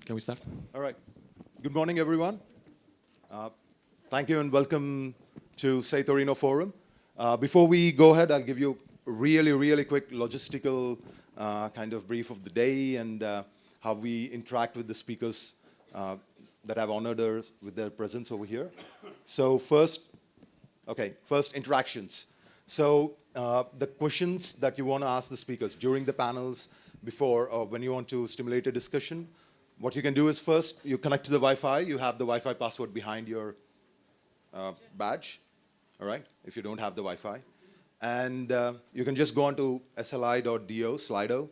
Can we start? All right. Good morning, everyone. Thank you and welcome to SEI Torino Forum. Before we go ahead, I'll give you a really quick logistical kind of brief of the day and how we interact with the speakers that I've honored with their presence over here. So first interactions. So the questions that you want to ask the speakers during the panels, before or when you want to stimulate a discussion, what you can do is first you connect to the Wi-Fi. You have the Wi-Fi password behind your badge, all right, if you don't have the Wi-Fi. And you can just go on to sli.do, Slido,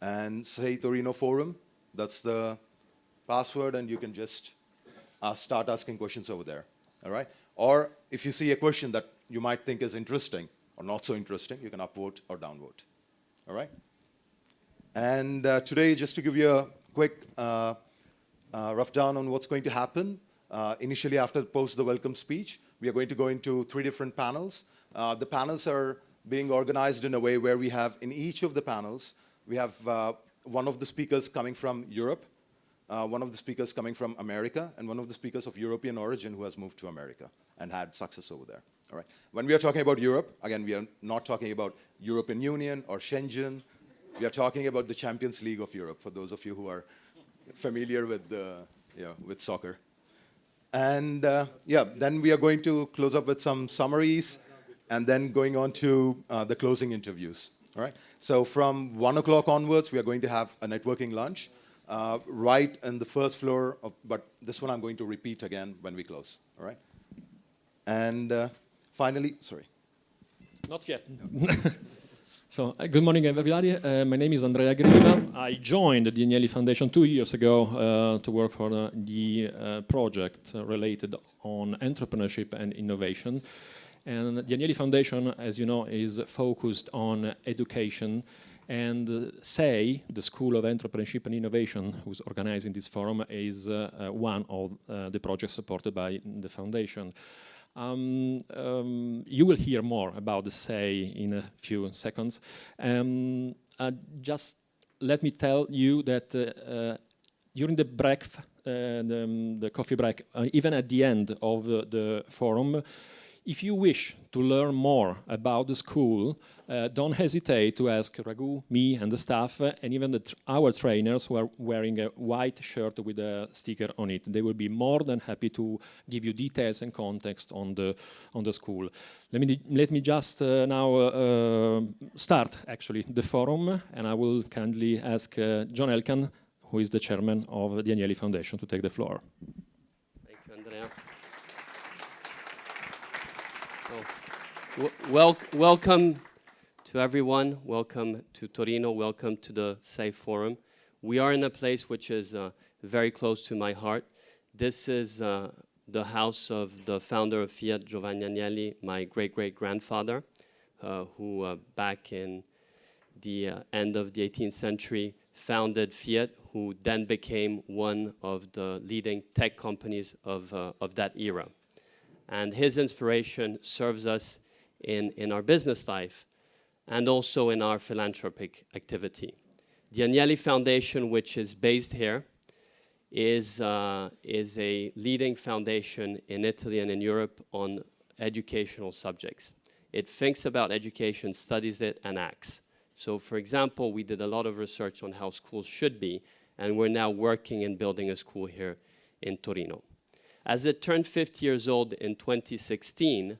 and SEI Torino Forum. That's the password, and you can just start asking questions over there, all right? Or if you see a question that you might think is interesting or not so interesting, you can upvote or downvote, all right? And today, just to give you a quick rough down on what's going to happen, initially after post the welcome speech, we are going to go into 3 different panels. The panels are being organized in a way where we have, in each of the panels, we have one of the speakers coming from Europe, one of the speakers coming from America, and one of the speakers of European origin who has moved to America and had success over there. All right. When we are talking about Europe, again, we are not talking about European Union or Schengen. We are talking about the Champions League of Europe, for those of you who are familiar with, with soccer. And then we are going to close up with some summaries and then going on to the closing interviews. All right. So from 1 o'clock onwards, we are going to have a networking lunch right in the first floor, but this one I'm going to repeat again when we close. All right. And finally, sorry. Not yet. So, good morning, everybody. My name is Andrea Griva. I joined the Agnelli Foundation 2 years ago to work for the project related on entrepreneurship and innovation. And the Agnelli Foundation, as you know, is focused on education. And SEI, the School of Entrepreneurship and Innovation, who's organizing this forum, is one of the projects supported by the foundation. You will hear more about the SEI in a few seconds. Just let me tell you that during the break, the coffee break, even at the end of the forum, if you wish to learn more about the school, don't hesitate to ask Raghu, me, and the staff, and even our trainers who are wearing a white shirt with a sticker on it. They will be more than happy to give you details and context on the school. Let me just now start actually the forum, and I will kindly ask John Elkann, who is the chairman of the Agnelli Foundation, to take the floor. Thank you, Andrea. Welcome to everyone. Welcome to Torino. Welcome to the SEI Forum. We are in a place which is very close to my heart. This is the house of the founder of Fiat, Giovanni Agnelli, my great-great-grandfather, who back in the end of the 18th century founded Fiat, who then became one of the leading tech companies of that era. And his inspiration serves us in our business life and also in our philanthropic activity. The Agnelli Foundation, which is based here, is a leading foundation in Italy and in Europe on educational subjects. It thinks about education, studies it, and acts. So, for example, we did a lot of research on how schools should be, and we're now working in building a school here in Torino. As it turned 50 years old in 2016,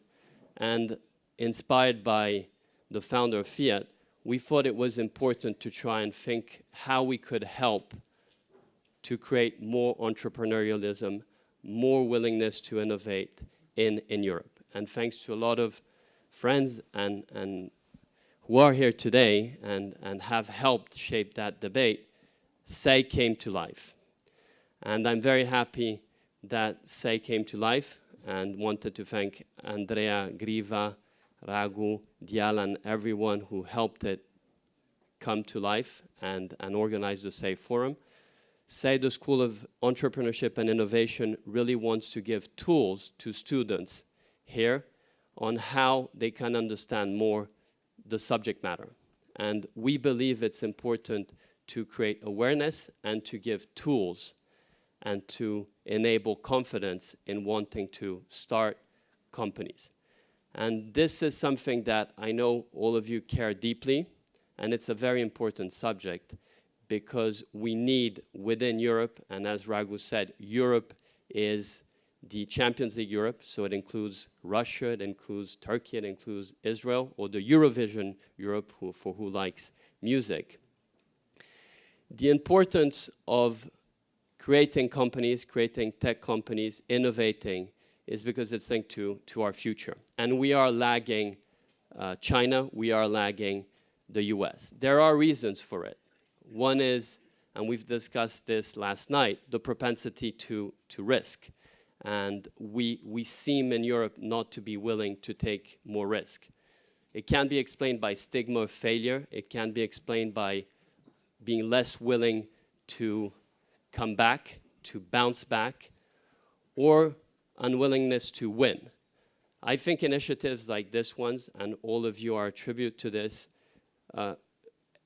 and inspired by the founder of Fiat, we thought it was important to try and think how we could help to create more entrepreneurialism, more willingness to innovate in Europe. And thanks to a lot of friends and who are here today and have helped shape that debate, SEI came to life. And I'm very happy that SEI came to life and wanted to thank Andrea Griva, Raghu, Dialan, everyone who helped it come to life and organize the SEI Forum. SEI, the School of Entrepreneurship and Innovation, really wants to give tools to students here on how they can understand more the subject matter. And we believe it's important to create awareness and to give tools and to enable confidence in wanting to start companies. And this is something that I know all of you care deeply, and it's a very important subject because we need within Europe, and as Raghu said, Europe is the Champions League Europe, so it includes Russia, it includes Turkey, it includes Israel, or the Eurovision Europe for who likes music. The importance of creating companies, creating tech companies, innovating, is because it's linked to our future. And we are lagging China, we are lagging the US. There are reasons for it. One is, and we've discussed this last night, the propensity to risk. And we seem in Europe not to be willing to take more risk. It can be explained by stigma of failure. It can be explained by being less willing to come back, to bounce back, or unwillingness to win. I think initiatives like this ones, and all of you are a tribute to this,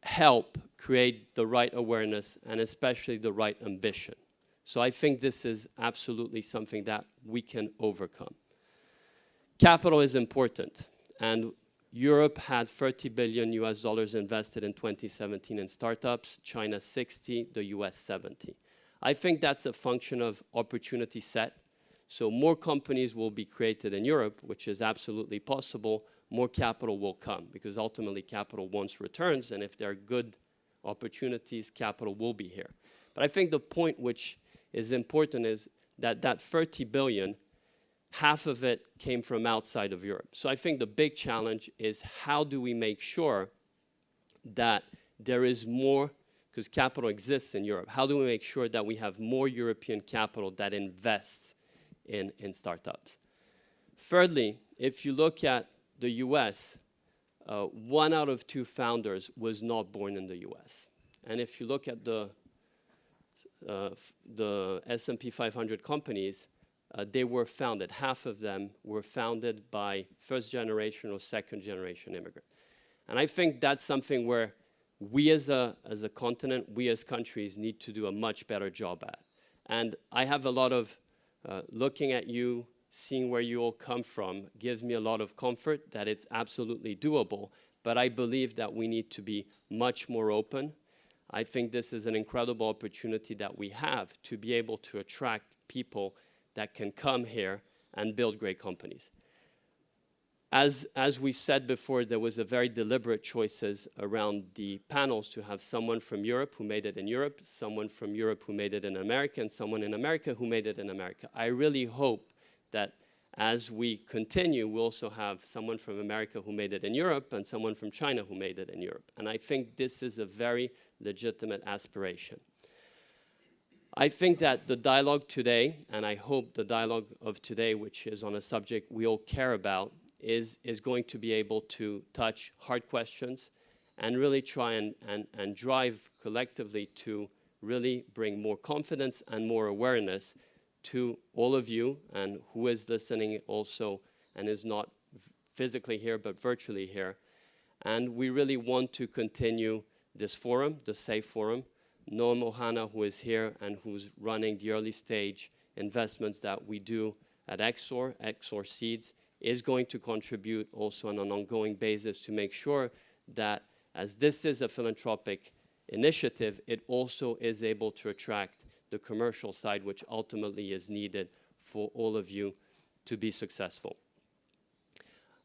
help create the right awareness and especially the right ambition. So I think this is absolutely something that we can overcome. Capital is important, and Europe had $30 billion invested in 2017 in startups, China 60, the US 70. I think that's a function of opportunity set. So more companies will be created in Europe, which is absolutely possible. More capital will come, because ultimately capital wants returns, and if there are good opportunities, capital will be here. But I think the point which is important is that that 30 billion, half of it came from outside of Europe. So I think the big challenge is how do we make sure that there is more, because capital exists in Europe, how do we make sure that we have more European capital that invests in startups? Thirdly, if you look at the US, 1 out of 2 founders was not born in the US. And if you look at the S&P 500 companies, they were founded, half of them were founded by first generation or second generation immigrant. And I think that's something where we as a continent, we as countries need to do a much better job at. And I have a lot of, looking at you, seeing where you all come from, gives me a lot of comfort that it's absolutely doable, but I believe that we need to be much more open. I think this is an incredible opportunity that we have to be able to attract people that can come here and build great companies. As we said before, there was a very deliberate choices around the panels to have someone from Europe who made it in Europe, someone from Europe who made it in America, and someone in America who made it in America. I really hope that as we continue, we'll also have someone from America who made it in Europe and someone from China who made it in Europe. And I think this is a very legitimate aspiration. I think that the dialogue today, and I hope the dialogue of today, which is on a subject we all care about, is going to be able to touch hard questions and really try and drive collectively to really bring more confidence and more awareness to all of you, and who is listening also and is not physically here but virtually here. And we really want to continue this forum, the SEI Forum. Noam Ohana, who is here and who's running the early stage investments that we do at Exor Seeds, is going to contribute also on an ongoing basis to make sure that as this is a philanthropic initiative, it also is able to attract the commercial side, which ultimately is needed for all of you to be successful.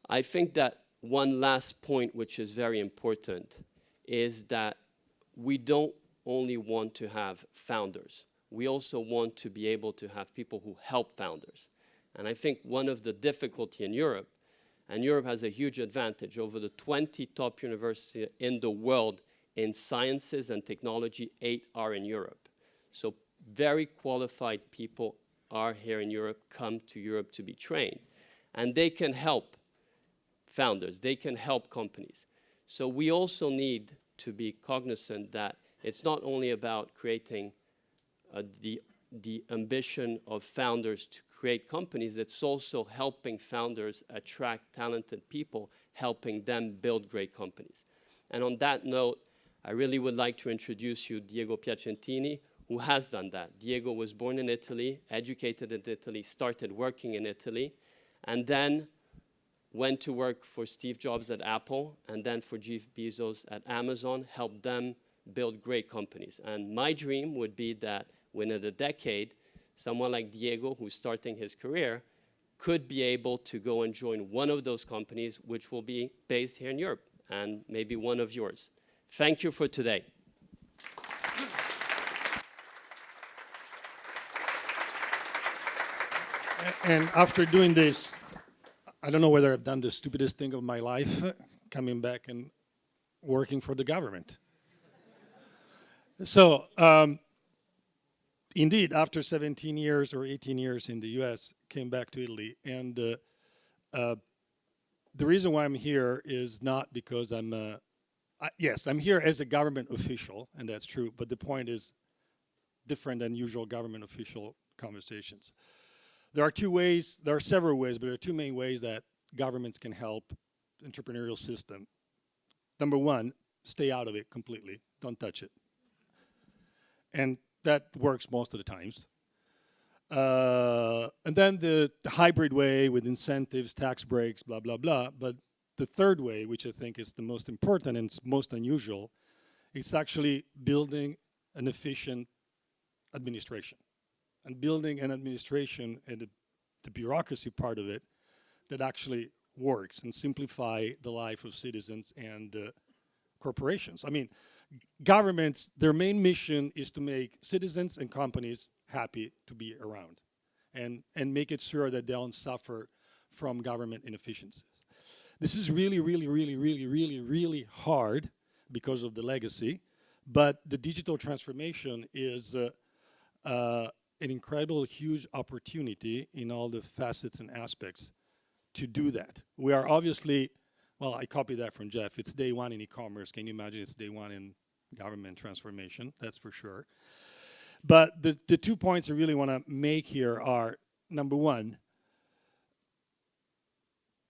I think that one last point, which is very important, is that we don't only want to have founders. We also want to be able to have people who help founders. And I think one of the difficulty in Europe, and Europe has a huge advantage over the 20 top universities in the world in sciences and technology, 8 are in Europe. So very qualified people are here in Europe, come to Europe to be trained. And they can help founders, they can help companies. So we also need to be cognizant that it's not only about creating the ambition of founders to create companies, it's also helping founders attract talented people, helping them build great companies. And on that note, I really would like to introduce you Diego Piacentini, who has done that. Diego was born in Italy, educated in Italy, started working in Italy, and then went to work for Steve Jobs at Apple, and then for Jeff Bezos at Amazon, helped them build great companies. And my dream would be that within a decade, someone like Diego, who's starting his career, could be able to go and join one of those companies, which will be based here in Europe, and maybe one of yours. Thank you for today. And after doing this, I don't know whether I've done the stupidest thing of my life, coming back and working for the government. So, indeed, after 17 years or 18 years in the US, came back to Italy. And the reason why I'm here is not because yes, I'm here as a government official, and that's true, but the point is different than usual government official conversations. There are several ways, but there are two main ways that governments can help the entrepreneurial system. Number one, stay out of it completely. Don't touch it. And that works most of the times. And then the hybrid way with incentives, tax breaks, blah, blah, blah. But the third way, which I think is the most important and most unusual, is actually building an efficient administration. And building an administration and the bureaucracy part of it that actually works and simplify the life of citizens and corporations. I mean, governments, their main mission is to make citizens and companies happy to be around and make it sure that they don't suffer from government inefficiencies. This is really, really, really, really, really, really hard because of the legacy, but the digital transformation is an incredible, huge opportunity in all the facets and aspects to do that. We are obviously, well, I copied that from Jeff. It's day one in e-commerce. Can you imagine it's day one in government transformation? That's for sure. But the 2 points I really want to make here are, number one,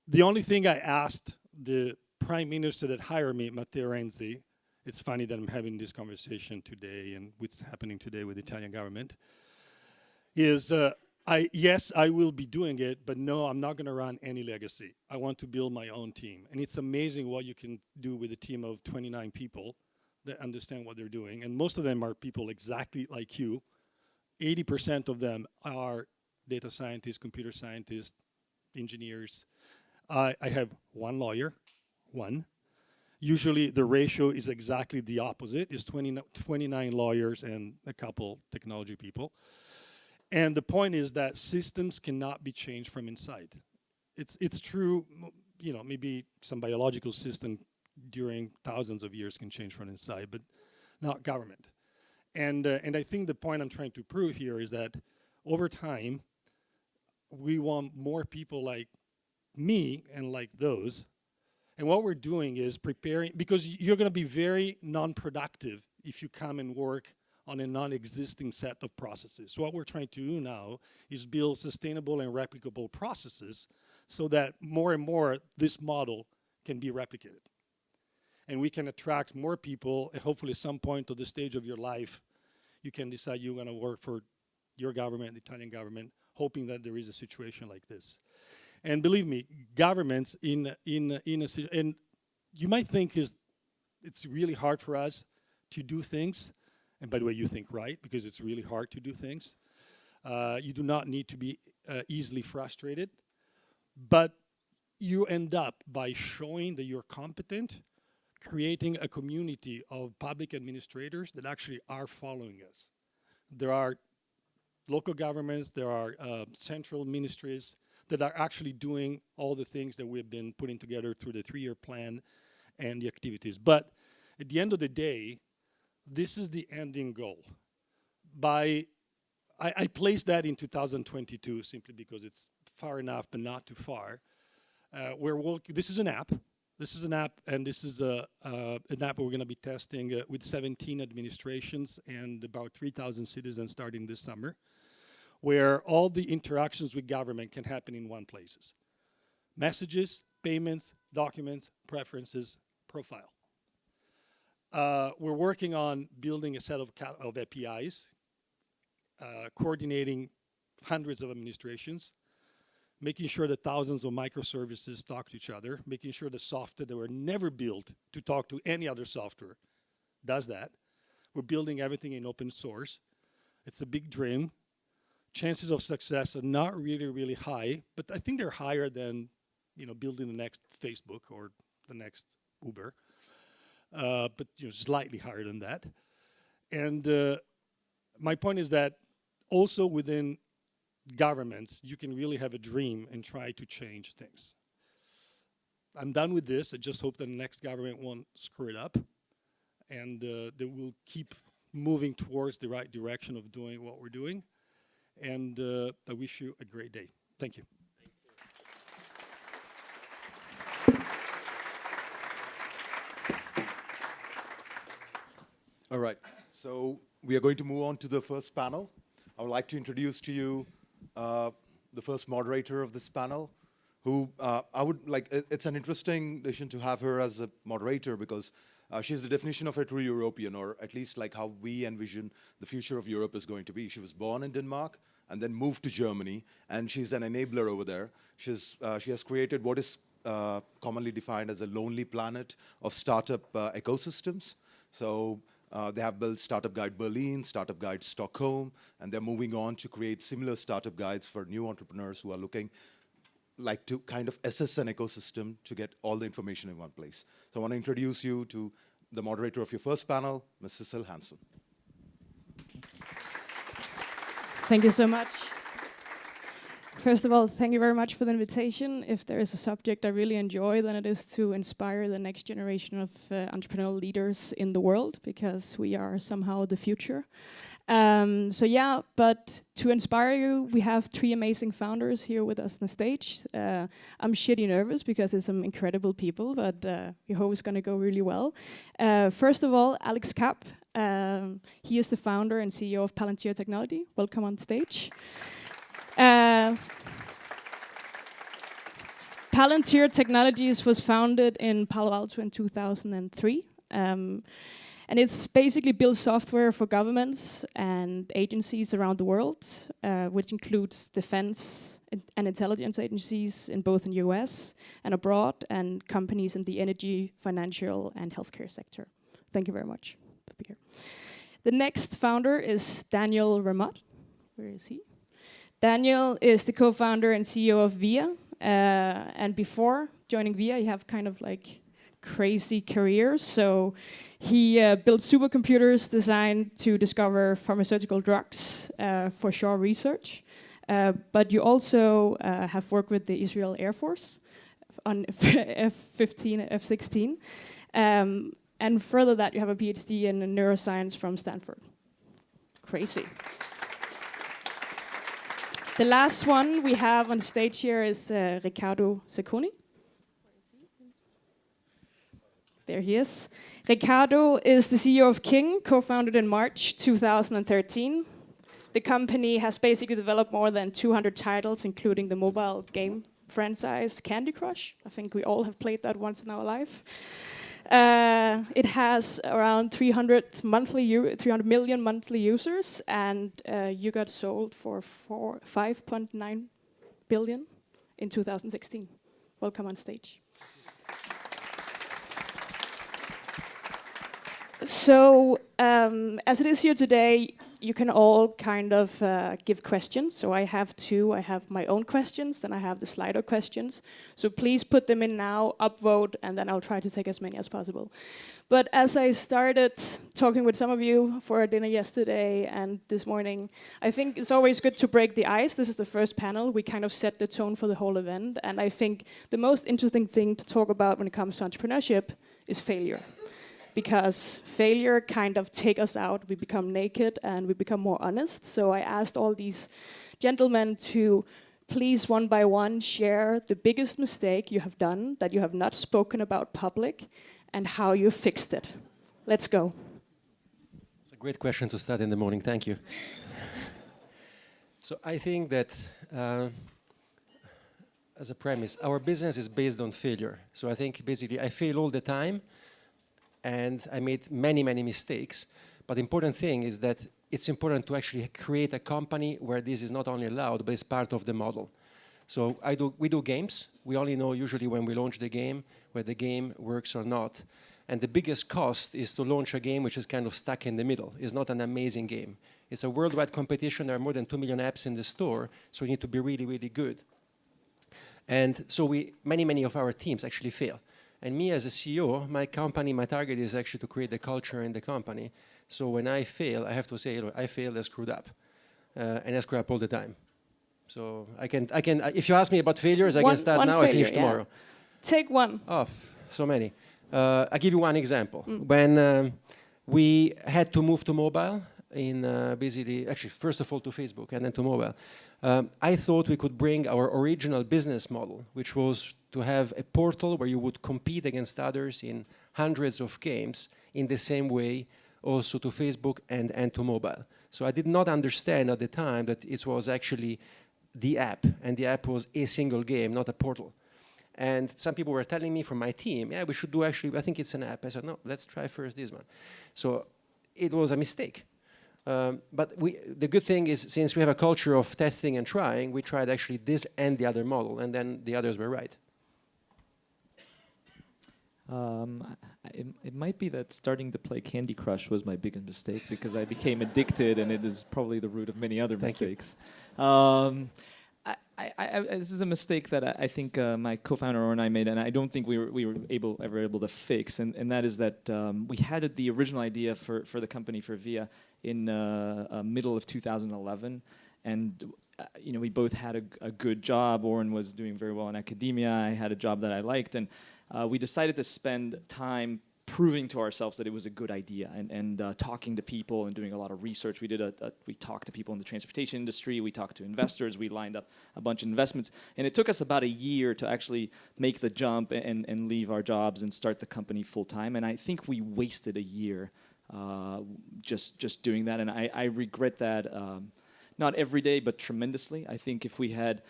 the only thing I asked the prime minister that hired me, Matteo Renzi, it's funny that I'm having this conversation today and what's happening today with the Italian government, is yes, I will be doing it, but no, I'm not going to run any legacy. I want to build my own team. And it's amazing what you can do with a team of 29 people that understand what they're doing. And most of them are people exactly like you. 80% of them are data scientists, computer scientists, engineers. I have one lawyer, one. Usually the ratio is exactly the opposite. It's 29 lawyers and a couple technology people. And the point is that systems cannot be changed from inside. It's true, you know, maybe some biological system during thousands of years can change from inside, but not government. And I think the point I'm trying to prove here is that over time, we want more people like me and like those. And what we're doing is preparing, because you're going to be very non-productive if you come and work on a non-existing set of processes. So what we're trying to do now is build sustainable and replicable processes so that more and more this model can be replicated. And we can attract more people, and hopefully at some point of the stage of your life, you can decide you're going to work for your government, the Italian government, hoping that there is a situation like this. And believe me, governments and you might think it's really hard for us to do things. And by the way, you think right, because it's really hard to do things. You do not need to be easily frustrated. But you end up, by showing that you're competent, creating a community of public administrators that actually are following us. There are local governments, there are central ministries that are actually doing all the things that we've been putting together through the 3-year plan and the activities. But at the end of the day, this is the ending goal. I placed that in 2022 simply because it's far enough, but not too far. This is an app. This is an app, and this is an app we're going to be testing with 17 administrations and about 3,000 citizens starting this summer, where all the interactions with government can happen in one place. Messages, payments, documents, preferences, profile. We're working on building a set of APIs, coordinating hundreds of administrations, making sure that thousands of microservices talk to each other, making sure the software that were never built to talk to any other software does that. We're building everything in open source. It's a big dream. Chances of success are not really, really high, but I think they're higher than, building the next Facebook or the next Uber, but slightly higher than that. And my point is that also within governments, you can really have a dream and try to change things. I'm done with this. I just hope that the next government won't screw it up, and they will keep moving towards the right direction of doing what we're doing. And I wish you a great day. Thank you. All right, so we are going to move on to the first panel. I would like to introduce to you the first moderator of this panel, who it's an interesting decision to have her as a moderator because she's the definition of a true European, or at least like how we envision the future of Europe is going to be. She was born in Denmark and then moved to Germany, and she's an enabler over there. She has created what is commonly defined as a lonely planet of startup ecosystems. So they have built Startup Guide Berlin, Startup Guide Stockholm, and they're moving on to create similar startup guides for new entrepreneurs who are looking to kind of assess an ecosystem to get all the information in one place. So I want to introduce you to the moderator of your first panel, Ms. Sissel Hansen. Thank you so much. First of all, thank you very much for the invitation. If there is a subject I really enjoy, then it is to inspire the next generation of entrepreneurial leaders in the world, because we are somehow the future. But to inspire you, we have 3 amazing founders here with us on the stage. I'm shitty nervous because it's some incredible people, but we hope it's going to go really well. First of all, Alex Kapp. He is the founder and CEO of Palantir Technology. Welcome on stage. Palantir Technologies was founded in Palo Alto in 2003. And it's basically built software for governments and agencies around the world, which includes defense and intelligence agencies in both in the US and abroad, and companies in the energy, financial, and healthcare sector. Thank you very much for being here. The next founder is Daniel Ramat. Where is he? Daniel is the co-founder and CEO of VIA. And before joining VIA, you have kind of like crazy career. So he built supercomputers designed to discover pharmaceutical drugs for shore research. But you also have worked with the Israel Air Force on F-15, F-16. And further that, you have a PhD in neuroscience from Stanford. Crazy. The last one we have on stage here is Ricardo Sakuni. There he is. Ricardo is the CEO of King, co-founded in March 2013. The company has basically developed more than 200 titles, including the mobile game franchise Candy Crush. I think we all have played that once in our life. It has around 300 million monthly users, and you got sold for 5.9 billion in 2016. Welcome on stage. So, as it is here today, you can all kind of give questions. So I have 2. I have my own questions, then I have the Slido questions. So please put them in now, upvote, and then I'll try to take as many as possible. But as I started talking with some of you for a dinner yesterday and this morning, I think it's always good to break the ice. This is the first panel. We kind of set the tone for the whole event. And I think the most interesting thing to talk about when it comes to entrepreneurship is failure. Because failure kind of takes us out, we become naked and we become more honest. So I asked all these gentlemen to please one by one share the biggest mistake you have done that you have not spoken about public and how you fixed it. Let's go. It's a great question to start in the morning, thank you. So I think that as a premise, our business is based on failure. So I think basically I fail all the time, and I made many, many mistakes. But the important thing is that it's important to actually create a company where this is not only allowed, but it's part of the model. So we do games. We only know usually when we launch the game, whether the game works or not. And the biggest cost is to launch a game which is kind of stuck in the middle. It's not an amazing game. It's a worldwide competition. There are more than 2 million apps in the store, so you need to be really, really good. And so many of our teams actually fail. And me as a CEO, my target is actually to create the culture in the company. So when I fail, I have to say, I failed, I screwed up. And I screw up all the time. So I can. If you ask me about failures, I can start now, I finish tomorrow. Take one. Oh, so many. I'll give you one example. When we had to move to mobile, actually, first of all to Facebook and then to mobile, I thought we could bring our original business model, which was to have a portal where you would compete against others in hundreds of games in the same way also to Facebook and to mobile. So I did not understand at the time that it was actually the app, and the app was a single game, not a portal. And some people were telling me from my team, yeah, we should do actually, I think it's an app. I said, no, let's try first this one. So it was a mistake. But the good thing is, since we have a culture of testing and trying, we tried actually this and the other model, and then the others were right. It might be that starting to play Candy Crush was my biggest mistake, because I became addicted, and it is probably the root of many other mistakes. This is a mistake that I think my co-founder and I made, and I don't think we were ever able to fix. And that is that we had the original idea for the company, for VIA, in middle of 2011, and we both had a good job. Oren was doing very well in academia. I had a job that I liked, and we decided to spend time proving to ourselves that it was a good idea, and talking to people and doing a lot of research. We talked to people in the transportation industry, we talked to investors, we lined up a bunch of investments, and it took us about a year to actually make the jump and leave our jobs and start the company full time. And I think we wasted a year just doing that, and I regret that, not every day, but tremendously. I think if we had,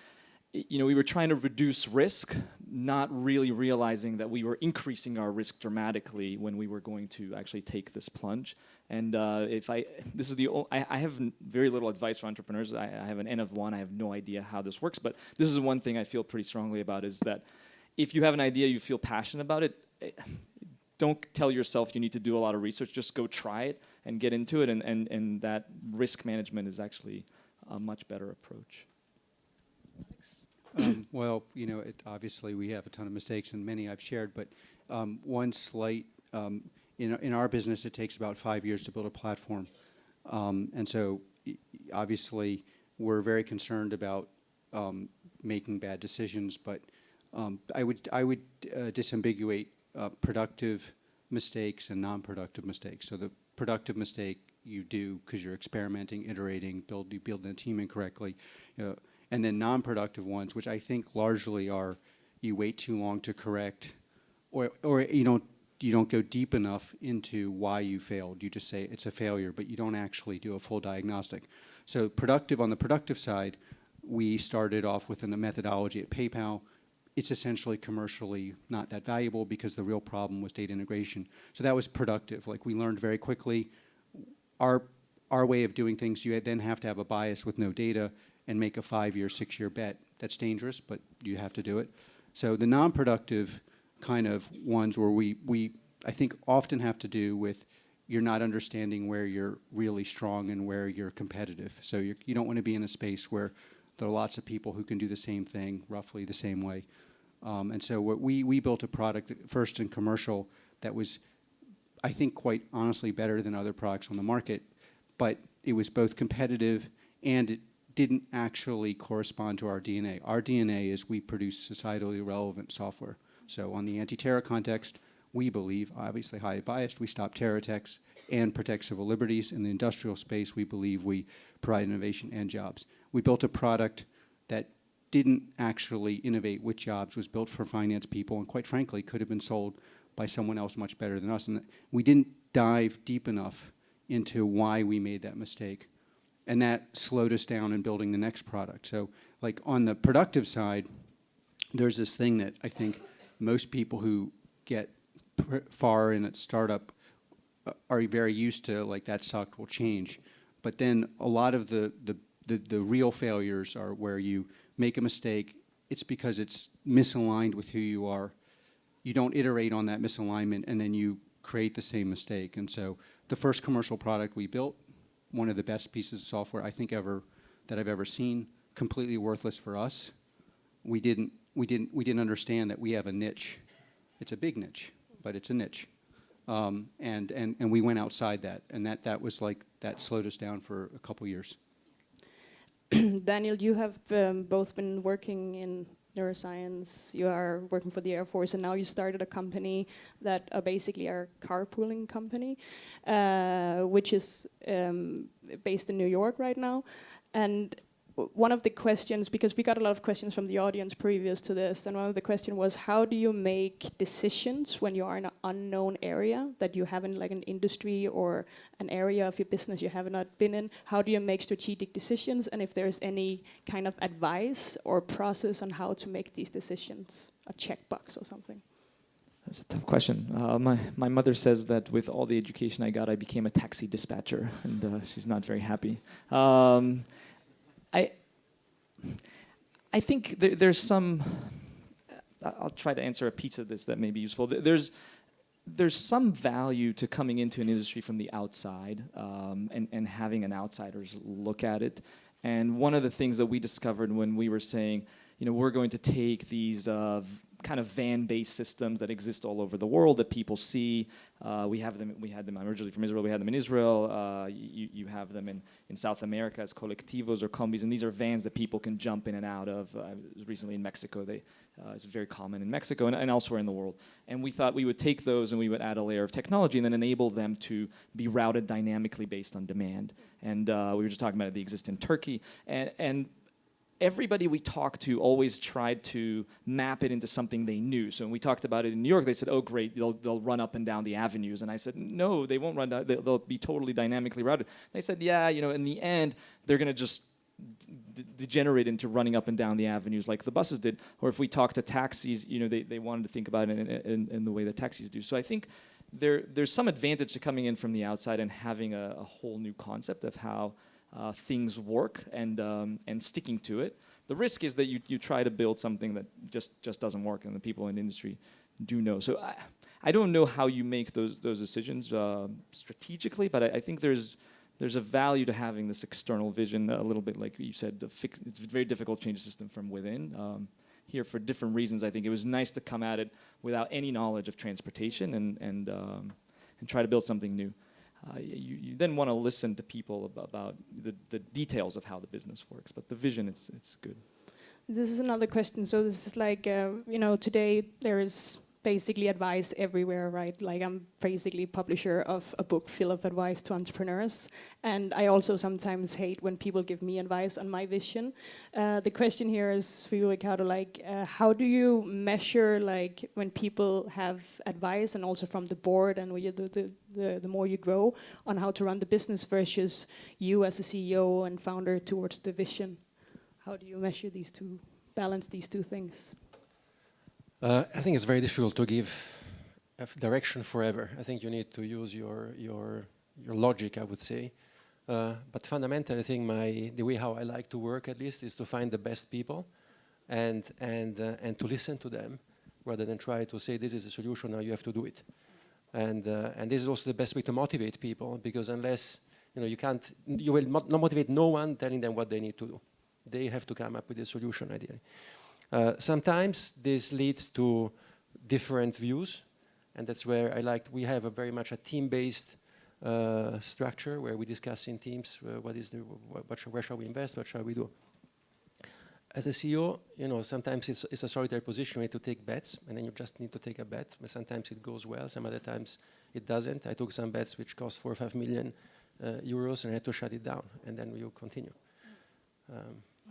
we were trying to reduce risk, not really realizing that we were increasing our risk dramatically when we were going to actually take this plunge. And I have very little advice for entrepreneurs. I have an N of 1. I have no idea how this works, but this is one thing I feel pretty strongly about, is that if you have an idea, you feel passionate about it, don't tell yourself you need to do a lot of research. Just go try it and get into it, and that risk management is actually a much better approach. Well, obviously we have a ton of mistakes, and many I've shared, but one slight, in our business, it takes about 5 years to build a platform. And so obviously we're very concerned about making bad decisions, but I would disambiguate productive mistakes and non-productive mistakes. So the productive mistake you do because you're experimenting, iterating, building a team incorrectly, and then non-productive ones, which I think largely are you wait too long to correct, or you don't go deep enough into why you failed. You just say it's a failure, but you don't actually do a full diagnostic. So on the productive side, we started off with a methodology at PayPal. It's essentially commercially not that valuable because the real problem was data integration. So that was productive. Like, we learned very quickly our way of doing things. You then have to have a bias with no data and make a 5-year, 6-year bet. That's dangerous, but you have to do it. So the non-productive kind of ones where we I think often have to do with you're not understanding where you're really strong and where you're competitive. So you don't want to be in a space where there are lots of people who can do the same thing roughly the same way. And so we built a product first in commercial that was, I think, quite honestly better than other products on the market, but it was both competitive and it didn't actually correspond to our DNA. Our DNA is we produce societally relevant software. So on the anti-terror context, we believe, obviously highly biased, we stop terror attacks and protect civil liberties. In the industrial space, we believe we provide innovation and jobs. We built a product that didn't actually innovate with jobs, was built for finance people, and quite frankly, could have been sold by someone else much better than us. And we didn't dive deep enough into why we made that mistake. And that slowed us down in building the next product. So, like, on the productive side, there's this thing that I think most people who get far in a startup are very used to, like, that sucked, will change. But then a lot of the real failures are where you make a mistake. It's because it's misaligned with who you are. You don't iterate on that misalignment, and then you create the same mistake. And so the first commercial product we built, one of the best pieces of software I think that I've ever seen, completely worthless for us. We didn't understand that we have a niche. It's a big niche, but it's a niche. And we went outside that, and that was like, that slowed us down for a couple years. Daniel, you have both been working in neuroscience, you are working for the Air Force, and now you started a company that basically are carpooling company, which is based in New York right now. And one of the questions, because we got a lot of questions from the audience previous to this, and one of the questions was, how do you make decisions when you are in an unknown area that you haven't, like an industry or an area of your business you have not been in? How do you make strategic decisions? And if there's any kind of advice or process on how to make these decisions, a checkbox or something? That's a tough question. My mother says that with all the education I got, I became a taxi dispatcher, and she's not very happy. I think there's some. I'll try to answer a piece of this that may be useful. There's some value to coming into an industry from the outside and having an outsider's look at it. And one of the things that we discovered when we were saying, we're going to take these kind of van-based systems that exist all over the world that people see. We had them originally from Israel. We had them in Israel. You have them in South America as colectivos or combis, and these are vans that people can jump in and out of. I was recently in Mexico. It's very common in Mexico and elsewhere in the world. And we thought we would take those and we would add a layer of technology and then enable them to be routed dynamically based on demand. And we were just talking about it, they exist in Turkey. And everybody we talked to always tried to map it into something they knew. So when we talked about it in New York, they said, oh, great, they'll run up and down the avenues. And I said, no, they won't run down. They'll be totally dynamically routed. They said, yeah, in the end, they're going to just degenerate into running up and down the avenues like the buses did. Or if we talk to taxis, they wanted to think about it in the way that taxis do. So I think there's some advantage to coming in from the outside and having a whole new concept of how things work and sticking to it. The risk is that you try to build something that just doesn't work, and the people in the industry do know. So I don't know how you make those decisions strategically, but I think there's a value to having this external vision, a little bit like you said. It's very difficult to change a system from within. Here, for different reasons, I think it was nice to come at it without any knowledge of transportation and try to build something new. You then want to listen to people about the details of how the business works, but the vision, it's good. This is another question. So this is like, today there is basically advice everywhere, right? Like I'm basically publisher of a book full of advice to entrepreneurs. And I also sometimes hate when people give me advice on my vision. The question here is for you, Ricardo, like how do you measure like when people have advice and also from the board and when you do the more you grow on how to run the business versus you as a CEO and founder towards the vision? How do you measure these two, balance these two things? I think it's very difficult to give a direction forever. I think you need to use your logic, I would say. But fundamentally, I think the way how I like to work, at least, is to find the best people and to listen to them rather than try to say this is a solution, now you have to do it. And this is also the best way to motivate people, because unless you will not motivate no one telling them what they need to do. They have to come up with a solution, ideally. Sometimes this leads to different views, and that's where we have very much a team-based structure where we discuss in teams where shall we invest, what shall we do. As a CEO, sometimes it's a solitary position. You need to take bets, and then you just need to take a bet. But sometimes it goes well, some other times it doesn't. I took some bets which cost 4 or 5 million euros, and I had to shut it down, and then we'll continue.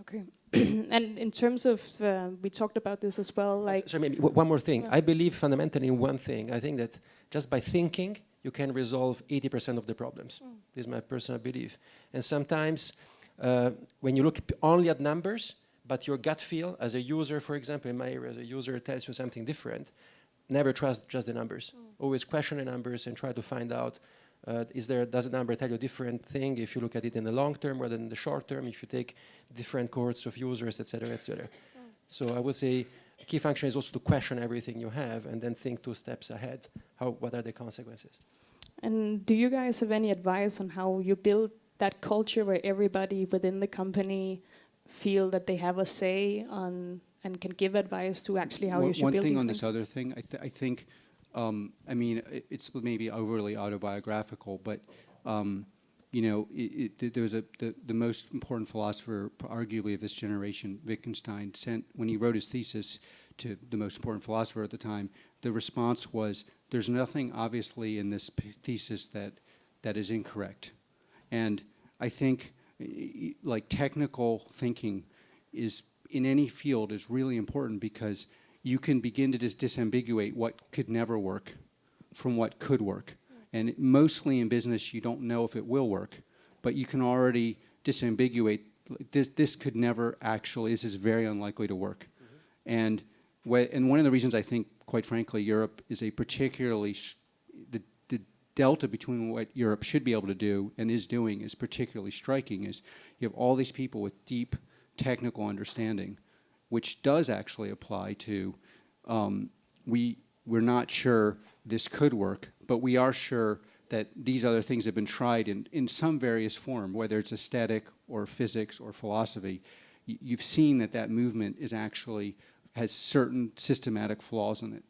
Okay. And in terms of, we talked about this as well, like... So maybe one more thing. I believe fundamentally in one thing. I think that just by thinking, you can resolve 80% of the problems. This is my personal belief. And sometimes when you look only at numbers, but your gut feel as a user, for example, in my area, as a user tells you something different, never trust just the numbers. Always question the numbers and try to find out Does the number tell you a different thing if you look at it in the long term rather than in the short term, if you take different cohorts of users, et cetera, et cetera? So I would say a key function is also to question everything you have and then think 2 steps ahead. What are the consequences? And do you guys have any advice on how you build that culture where everybody within the company feel that they have a say on and can give advice to actually how you should build these things? One thing on this other thing, I think, I mean, it's maybe overly autobiographical, but you know, there's the most important philosopher, arguably of this generation, Wittgenstein, when he wrote his thesis to the most important philosopher at the time, the response was, there's nothing obviously in this thesis that is incorrect. And I think like technical thinking is, in any field, is really important because you can begin to just disambiguate what could never work from what could work. And mostly in business, you don't know if it will work, but you can already disambiguate, this could never actually, this is very unlikely to work. And one of the reasons I think, quite frankly, Europe is a particularly, the delta between what Europe should be able to do and is doing is particularly striking, is you have all these people with deep technical understanding, which does actually apply to, we're not sure this could work, but we are sure that these other things have been tried in some various form, whether it's aesthetic or physics or philosophy. You've seen that movement is actually has certain systematic flaws in it.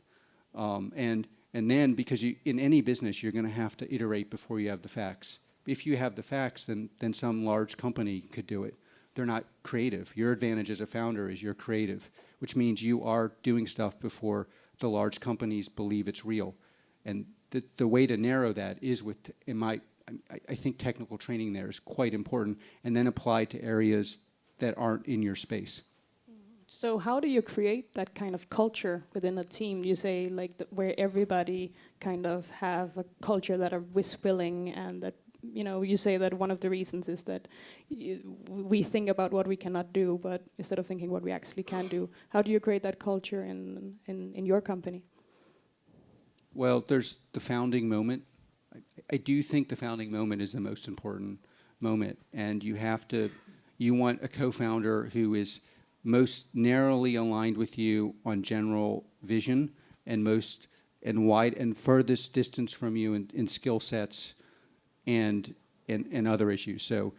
And then, because in any business, you're going to have to iterate before you have the facts. If you have the facts, then some large company could do it. They're not creative. Your advantage as a founder is you're creative, which means you are doing stuff before the large companies believe it's real. And the way to narrow that is with, I think technical training there is quite important, and then apply to areas that aren't in your space. So how do you create that kind of culture within a team? You say like where everybody kind of have a culture that are risk-willing, and that, you know, you say that one of the reasons is that we think about what we cannot do, but instead of thinking what we actually can do. How do you create that culture in your company? Well, there's the founding moment. I do think the founding moment is the most important moment, and you want a co-founder who is most narrowly aligned with you on general vision and wide and furthest distance from you in skill sets and other issues. So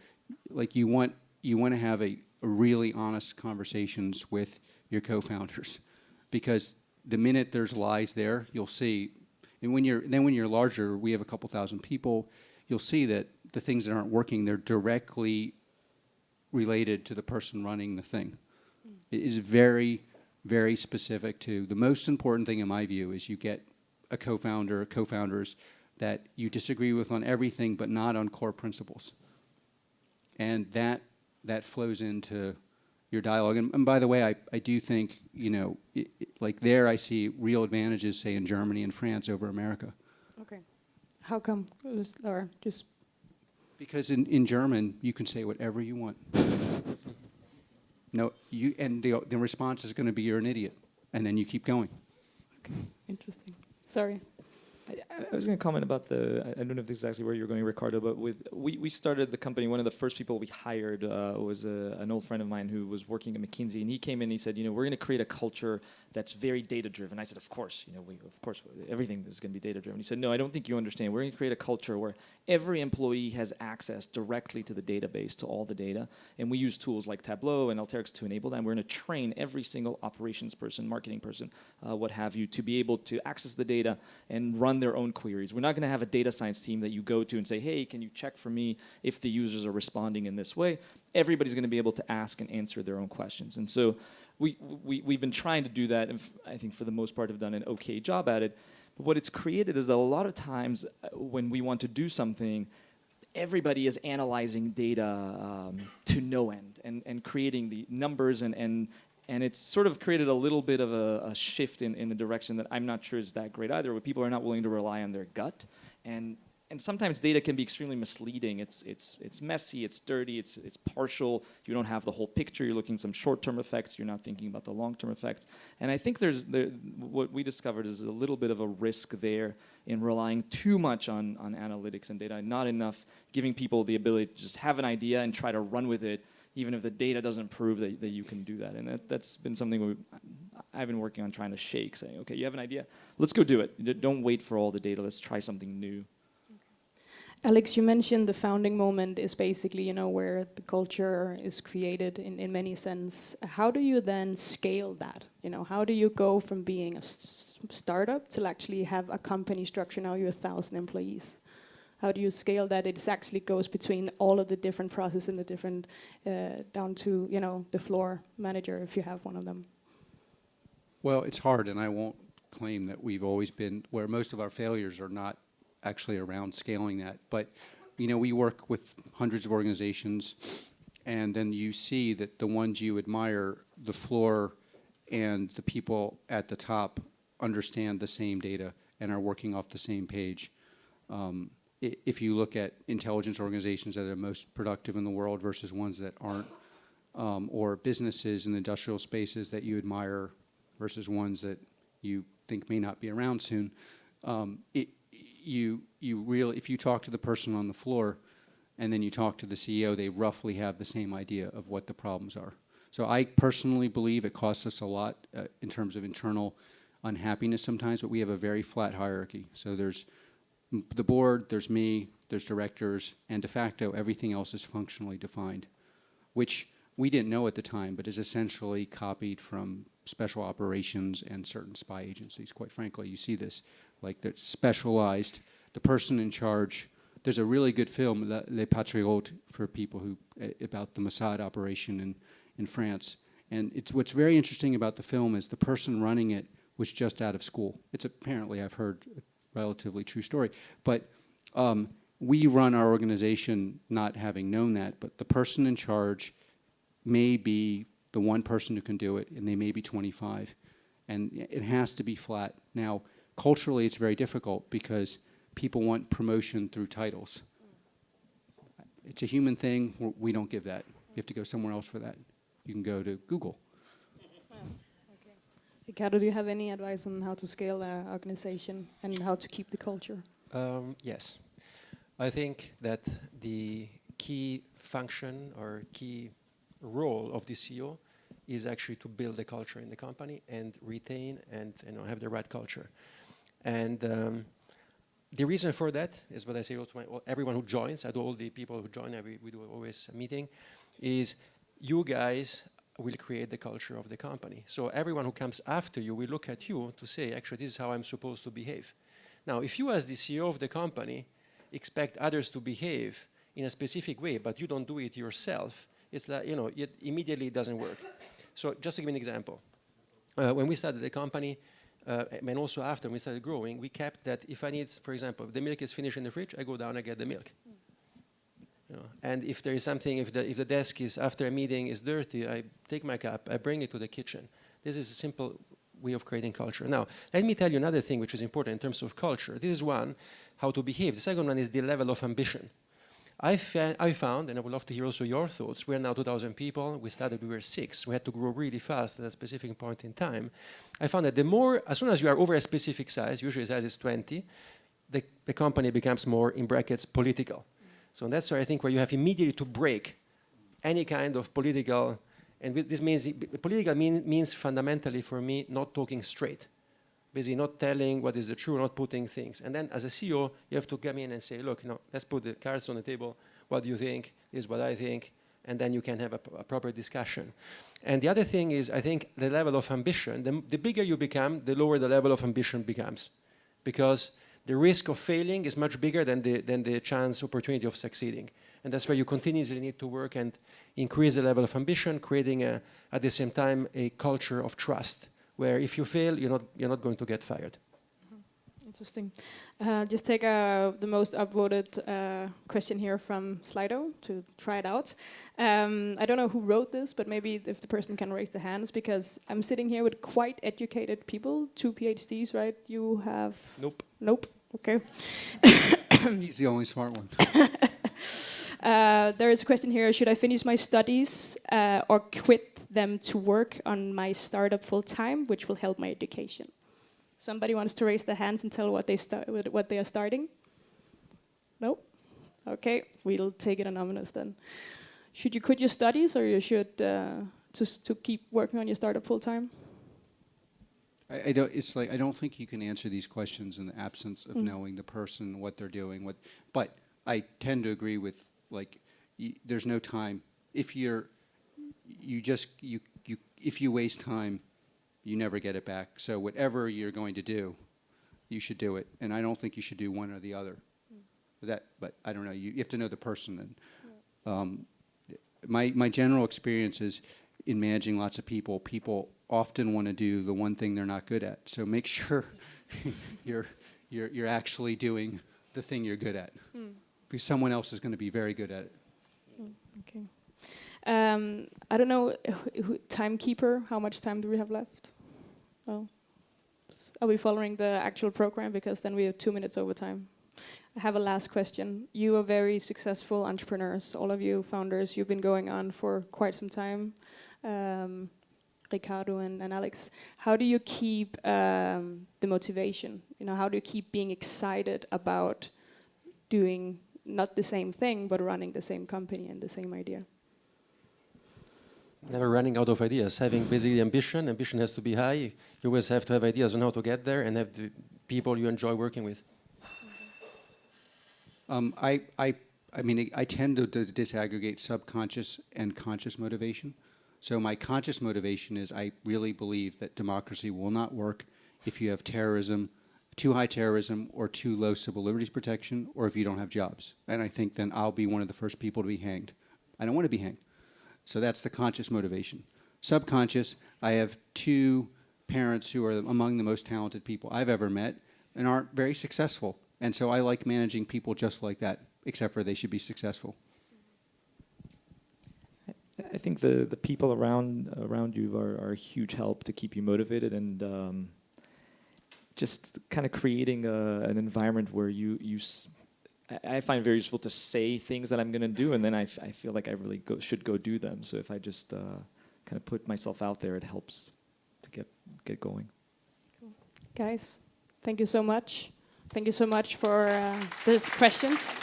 like you want to have a really honest conversations with your co-founders, because the minute there's lies there, you'll see. And when you're larger, we have a couple thousand people, you'll see that the things that aren't working, they're directly related to the person running the thing. It is very, very specific to, the most important thing in my view is you get a co-founder, co-founders that you disagree with on everything but not on core principles. And that flows into your dialogue. And by the way, I do think, you know, like there I see real advantages, say in Germany and France over America. Okay. How come? Or just because in German you can say whatever you want. No, the response is going to be you're an idiot, and then you keep going. Okay, interesting. Sorry. I was going to comment about I don't know if this is exactly where you're going, Ricardo, but we started the company. One of the first people we hired was an old friend of mine who was working at McKinsey, and he came in and he said, you know, we're going to create a culture that's very data-driven. I said, of course, you know, of course, everything is going to be data-driven. He said, no, I don't think you understand. We're going to create a culture where every employee has access directly to the database, to all the data, and we use tools like Tableau and Alteryx to enable that. And we're going to train every single operations person, marketing person, what have you, to be able to access the data and run their own queries. We're not going to have a data science team that you go to and say, hey, can you check for me if the users are responding in this way? Everybody's going to be able to ask and answer their own questions. And so we've been trying to do that, and I think for the most part have done an okay job at it. But what it's created is that a lot of times when we want to do something, everybody is analyzing data to no end and creating the numbers and it's sort of created a little bit of a shift in a direction that I'm not sure is that great either, where people are not willing to rely on their gut. And and sometimes data can be extremely misleading. It's messy, it's dirty, it's partial. You don't have the whole picture. You're looking at some short-term effects. You're not thinking about the long-term effects. And I think what we discovered is a little bit of a risk there in relying too much on analytics and data, not enough giving people the ability to just have an idea and try to run with it, even if the data doesn't prove that you can do that. And that's been something I've been working on trying to shake, saying, okay, you have an idea, let's go do it. Don't wait for all the data, let's try something new. Alex, you mentioned the founding moment is basically, where the culture is created in many sense. How do you then scale that? How do you go from being a startup to actually have a company structure? Now you're 1,000 employees. How do you scale that? It actually goes between all of the different processes and the different, down to, the floor manager, if you have one of them. Well, it's hard, and I won't claim that we've always been, where most of our failures are not actually around scaling that. But, we work with hundreds of organizations, and then you see that the ones you admire, the floor and the people at the top understand the same data and are working off the same page. If you look at intelligence organizations that are most productive in the world versus ones that aren't, or businesses in industrial spaces that you admire versus ones that you think may not be around soon, you really, if you talk to the person on the floor and then you talk to the CEO, they roughly have the same idea of what the problems are. So I personally believe it costs us a lot in terms of internal unhappiness sometimes, but we have a very flat hierarchy. So there's the board, there's me, there's directors, and de facto everything else is functionally defined, which we didn't know at the time, but is essentially copied from special operations and certain spy agencies. Quite frankly, you see this, like they're specialized, the person in charge. There's a really good film, Les Patriotes, for people who, about the Mossad operation in France. And what's very interesting about the film is the person running it was just out of school. It's apparently, I've heard, a relatively true story. But we run our organization not having known that, but the person in charge may be the one person who can do it, and they may be 25. And it has to be flat. Now, culturally, it's very difficult because people want promotion through titles. It's a human thing. We don't give that. You have to go somewhere else for that. You can go to Google. Okay. Ricardo, do you have any advice on how to scale an organization and how to keep the culture? Yes. I think that the key function or key role of the CEO is actually to build the culture in the company and retain and have the right culture. And the reason for that is what I say to everyone who joins, to all the people who join, we do always a meeting, is you guys will create the culture of the company. So everyone who comes after you will look at you to say, actually, this is how I'm supposed to behave. Now, if you as the CEO of the company expect others to behave in a specific way, but you don't do it yourself, it's like, it immediately doesn't work. So just to give you an example, when we started the company, and also after we started growing, we kept that if I need, for example, if the milk is finished in the fridge, I go down and get the milk. And if there is something, if the desk is, after a meeting, is dirty, I take my cup, I bring it to the kitchen. This is a simple way of creating culture. Now, let me tell you another thing which is important in terms of culture. This is one, how to behave. The second one is the level of ambition. I found, and I would love to hear also your thoughts, we're now 2,000 people, we started, we were 6, we had to grow really fast at a specific point in time. I found that the more, as soon as you are over a specific size, usually size is 20, the company becomes more, in brackets, political. So that's why I think where you have immediately to break any kind of political, and this means, political means fundamentally for me, not talking straight. Basically not telling what is the truth, not putting things. And then as a CEO, you have to come in and say, look, let's put the cards on the table. What do you think? This is what I think. And then you can have a proper discussion. And the other thing is, I think the level of ambition, the bigger you become, the lower the level of ambition becomes. Because the risk of failing is much bigger than the chance, opportunity of succeeding. And that's why you continuously need to work and increase the level of ambition, creating, at the same time, a culture of trust, where if you fail, you're not going to get fired. Interesting. Just take the most upvoted question here from Slido to try it out. I don't know who wrote this, but maybe if the person can raise their hands, because I'm sitting here with quite educated people, 2 PhDs, right? You have? Nope. Nope. Okay. He's the only smart one. There is a question here: should I finish my studies or quit them to work on my startup full time, which will help my education? Somebody wants to raise their hands and tell what they are starting? Nope. Okay, we'll take it anonymous then. Should you quit your studies, or you should to keep working on your startup full time? I don't. It's like I don't think you can answer these questions in the absence of knowing the person, what they're doing. But I tend to agree with there's no time. If you waste time, you never get it back. So whatever you're going to do, you should do it. And I don't think you should do one or the other. But I don't know. You have to know the person. And my general experience is in managing lots of people. People often want to do the one thing they're not good at. So make sure you're actually doing the thing you're good at, because someone else is going to be very good at it. Okay. I don't know, timekeeper, how much time do we have left? Oh. Are we following the actual program? Because then we have 2 minutes over time. I have a last question. You are very successful entrepreneurs, all of you founders. You've been going on for quite some time. Ricardo and Alex, how do you keep the motivation? How do you keep being excited about doing not the same thing, but running the same company and the same idea? Never running out of ideas. Having basically ambition. Ambition has to be high. You always have to have ideas on how to get there and have the people you enjoy working with. I tend to disaggregate subconscious and conscious motivation. So my conscious motivation is I really believe that democracy will not work if you have terrorism, too high terrorism, or too low civil liberties protection, or if you don't have jobs. And I think then I'll be one of the first people to be hanged. I don't want to be hanged. So that's the conscious motivation. Subconscious, I have 2 parents who are among the most talented people I've ever met and aren't very successful. And so I like managing people just like that, except for they should be successful. I think the people around you are a huge help to keep you motivated, and just kind of creating an environment where I find it very useful to say things that I'm going to do, and then I feel like I really should go do them. So if I just kind of put myself out there, it helps to get going. Cool. Guys, thank you so much. Thank you so much for the questions.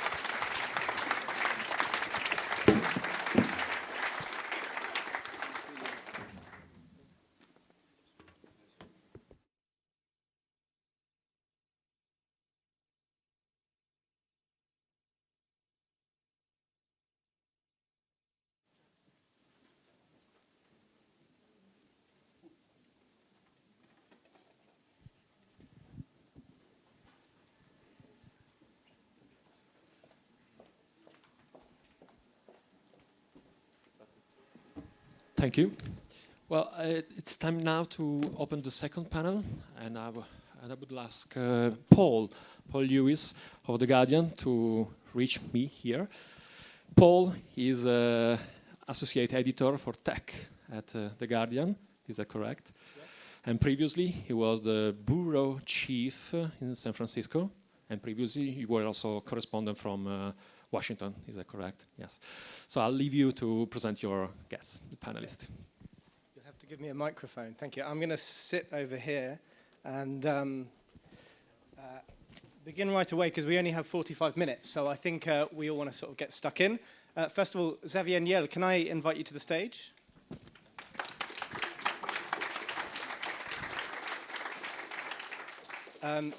Thank you. Well, it's time now to open the second panel, and I would ask Paul Lewis of The Guardian to reach me here. Paul is associate editor for tech at The Guardian. Is that correct? Yes. And previously, he was the bureau chief in San Francisco, and previously you were also correspondent from Washington. Is that correct? Yes. So I'll leave you to present your guests, the panelists. You'll have to give me a microphone. Thank you. I'm going to sit over here and begin right away, because we only have 45 minutes. So I think we all want to sort of get stuck in. First of all, Xavier Niel, can I invite you to the stage?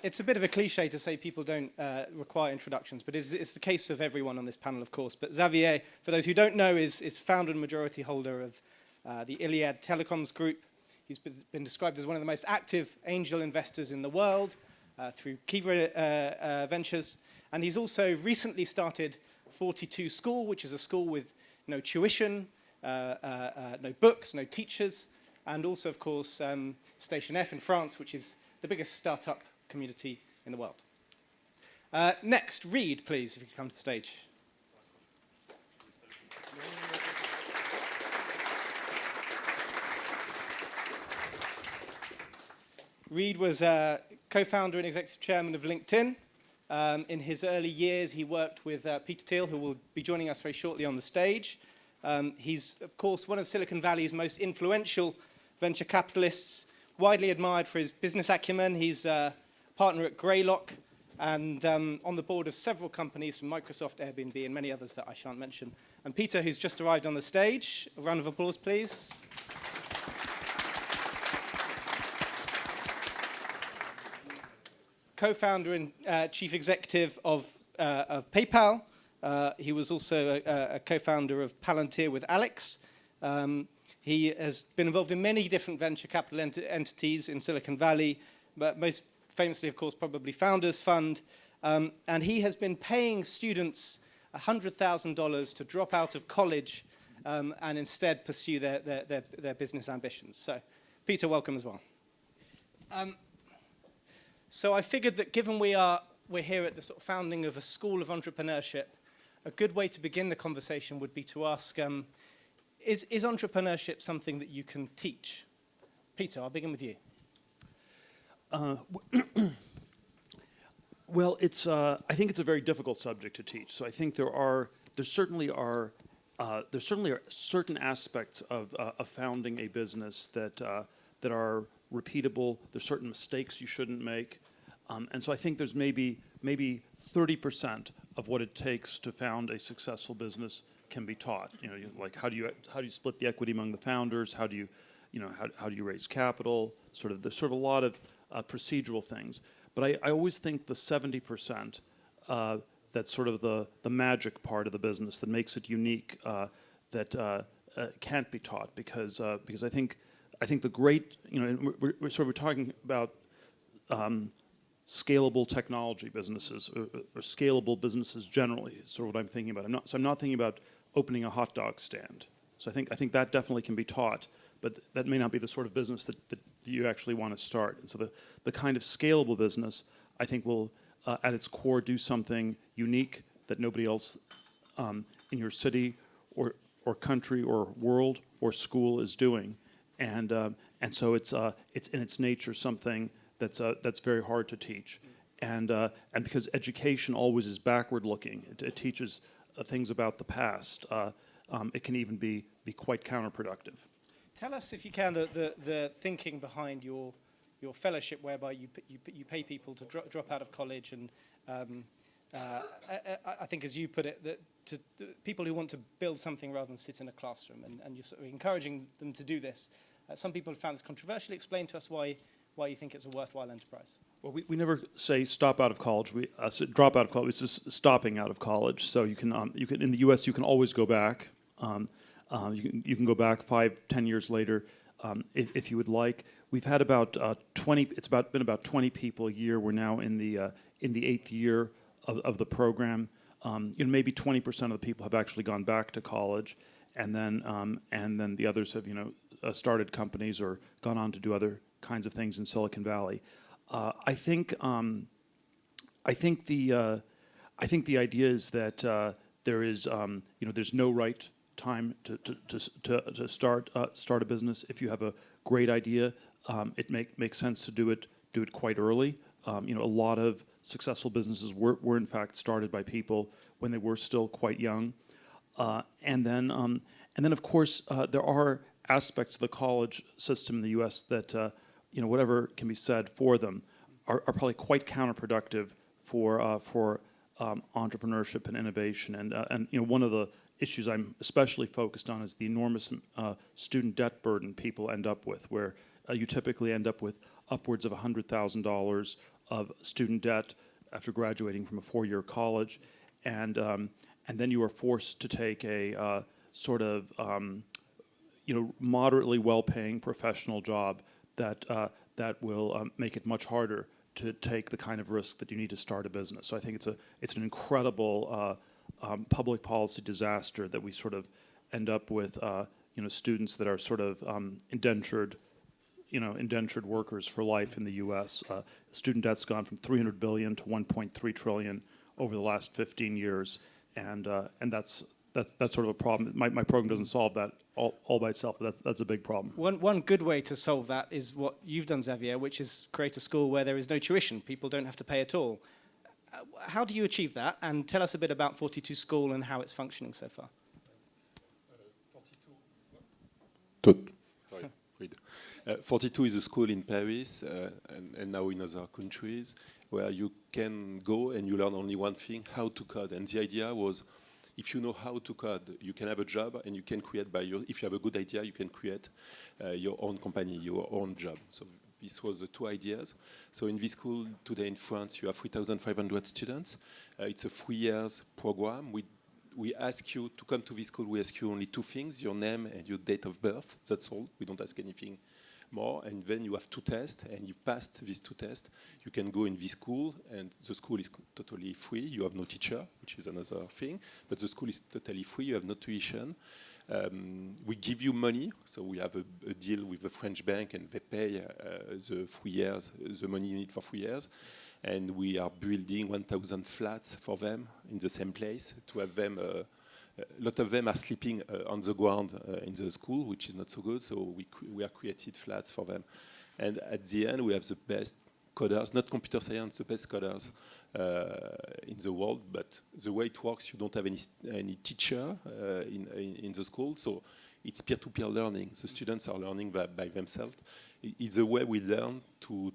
It's a bit of a cliche to say people don't require introductions, but it's the case of everyone on this panel, of course. But Xavier, for those who don't know, is founder and majority holder of the Iliad Telecoms Group. He's been described as one of the most active angel investors in the world through Kiva Ventures. And he's also recently started 42 School, which is a school with no tuition, no books, no teachers, and also, of course, Station F in France, which is the biggest startup community in the world. Next, Reed, please, if you could come to the stage. Reed was co-founder and executive chairman of LinkedIn. In his early years, he worked with Peter Thiel, who will be joining us very shortly on the stage. He's, of course, one of Silicon Valley's most influential venture capitalists, widely admired for his business acumen. He's a partner at Greylock and on the board of several companies from Microsoft, Airbnb, and many others that I shan't mention. And Peter, who's just arrived on the stage. A round of applause, please. Co-founder and chief executive of PayPal. He was also a co-founder of Palantir with Alex. He has been involved in many different venture capital entities in Silicon Valley, but most famously, of course, probably Founders Fund. And he has been paying students $100,000 to drop out of college and instead pursue their business ambitions. So, Peter, welcome as well. So I figured that given we're here at the sort of founding of a school of entrepreneurship, a good way to begin the conversation would be to ask, is entrepreneurship something that you can teach? Peter, I'll begin with you. Well, I think it's a very difficult subject to teach. So I think there certainly are certain aspects of founding a business that are repeatable. There's certain mistakes you shouldn't make, and so I think there's maybe 30% of what it takes to found a successful business can be taught. Like how do you split the equity among the founders? How do you raise capital? There's a lot of procedural things. But I always think the 70% that's sort of the magic part of the business that makes it unique that can't be taught because I think the great we're talking about scalable technology businesses or scalable businesses generally is sort of what I'm thinking about. I'm not thinking about opening a hot dog stand. So I think that definitely can be taught, but that may not be the sort of business that you actually want to start. And so the kind of scalable business I think will at its core do something unique that nobody else in your city or country or world or school is doing. And so it's in its nature something that's very hard to teach, and because education always is backward looking, it teaches things about the past. It can even be quite counterproductive. Tell us, if you can, the thinking behind your fellowship, whereby you pay people to drop out of college, and I think, as you put it, that to people who want to build something rather than sit in a classroom, and you're sort of encouraging them to do this. Some people have found this controversial. Explain to us why you think it's a worthwhile enterprise. Well, we never say stop out of college. We drop out of college. It's just stopping out of college. So you can in the U.S. you can always go back. You can go back 5-10 years later if you would like. We've had about 20. It's been about 20 people a year. We're now in the 8th year of the program. Maybe 20% of the people have actually gone back to college, and then the others have started companies or gone on to do other kinds of things in Silicon Valley. I think the idea is that there is there's no right time to start a business. If you have a great idea, it makes sense to do it quite early. A lot of successful businesses were in fact started by people when they were still quite young, and then of course there are aspects of the college system in the U.S. that whatever can be said for them are probably quite counterproductive for entrepreneurship and innovation. And one of the issues I'm especially focused on is the enormous student debt burden people end up with, where you typically end up with upwards of $100,000 of student debt after graduating from a 4-year college, and then you are forced to take a sort of moderately well-paying professional job that will make it much harder to take the kind of risk that you need to start a business. So I think it's an incredible public policy disaster that we sort of end up with students that are sort of indentured indentured workers for life in the U.S. Student debt's gone from 300 billion to 1.3 trillion over the last 15 years, and that's sort of a problem. My program doesn't solve that all by itself, but that's a big problem. One good way to solve that is what you've done, Xavier, which is create a school where there is no tuition. People don't have to pay at all. How do you achieve that? And tell us a bit about 42 School and how it's functioning so far. 42 is a school in Paris and now in other countries where you can go and you learn only one thing, how to code. And the idea was, if you know how to code, you can have a job and you can create if you have a good idea, you can create your own company, your own job. So this was the two ideas. So in this school today in France, you have 3,500 students. It's a 3 years program. We ask you to come to this school, we ask you only two things, your name and your date of birth. That's all. We don't ask anything more. And then you have two tests, and you passed these two tests. You can go in this school, and the school is totally free. You have no teacher, which is another thing. But the school is totally free. You have no tuition. We give you money. So we have a deal with a French bank, and they pay the 3 years, the money you need for 3 years. And we are building 1,000 flats for them in the same place to have them. A lot of them are sleeping on the ground in the school, which is not so good. So we have created flats for them. And at the end, we have the best coders, not computer science, the best coders in the world. But the way it works, you don't have any teacher in the school. So it's peer-to-peer learning. The students are learning by themselves. It's the way we learn to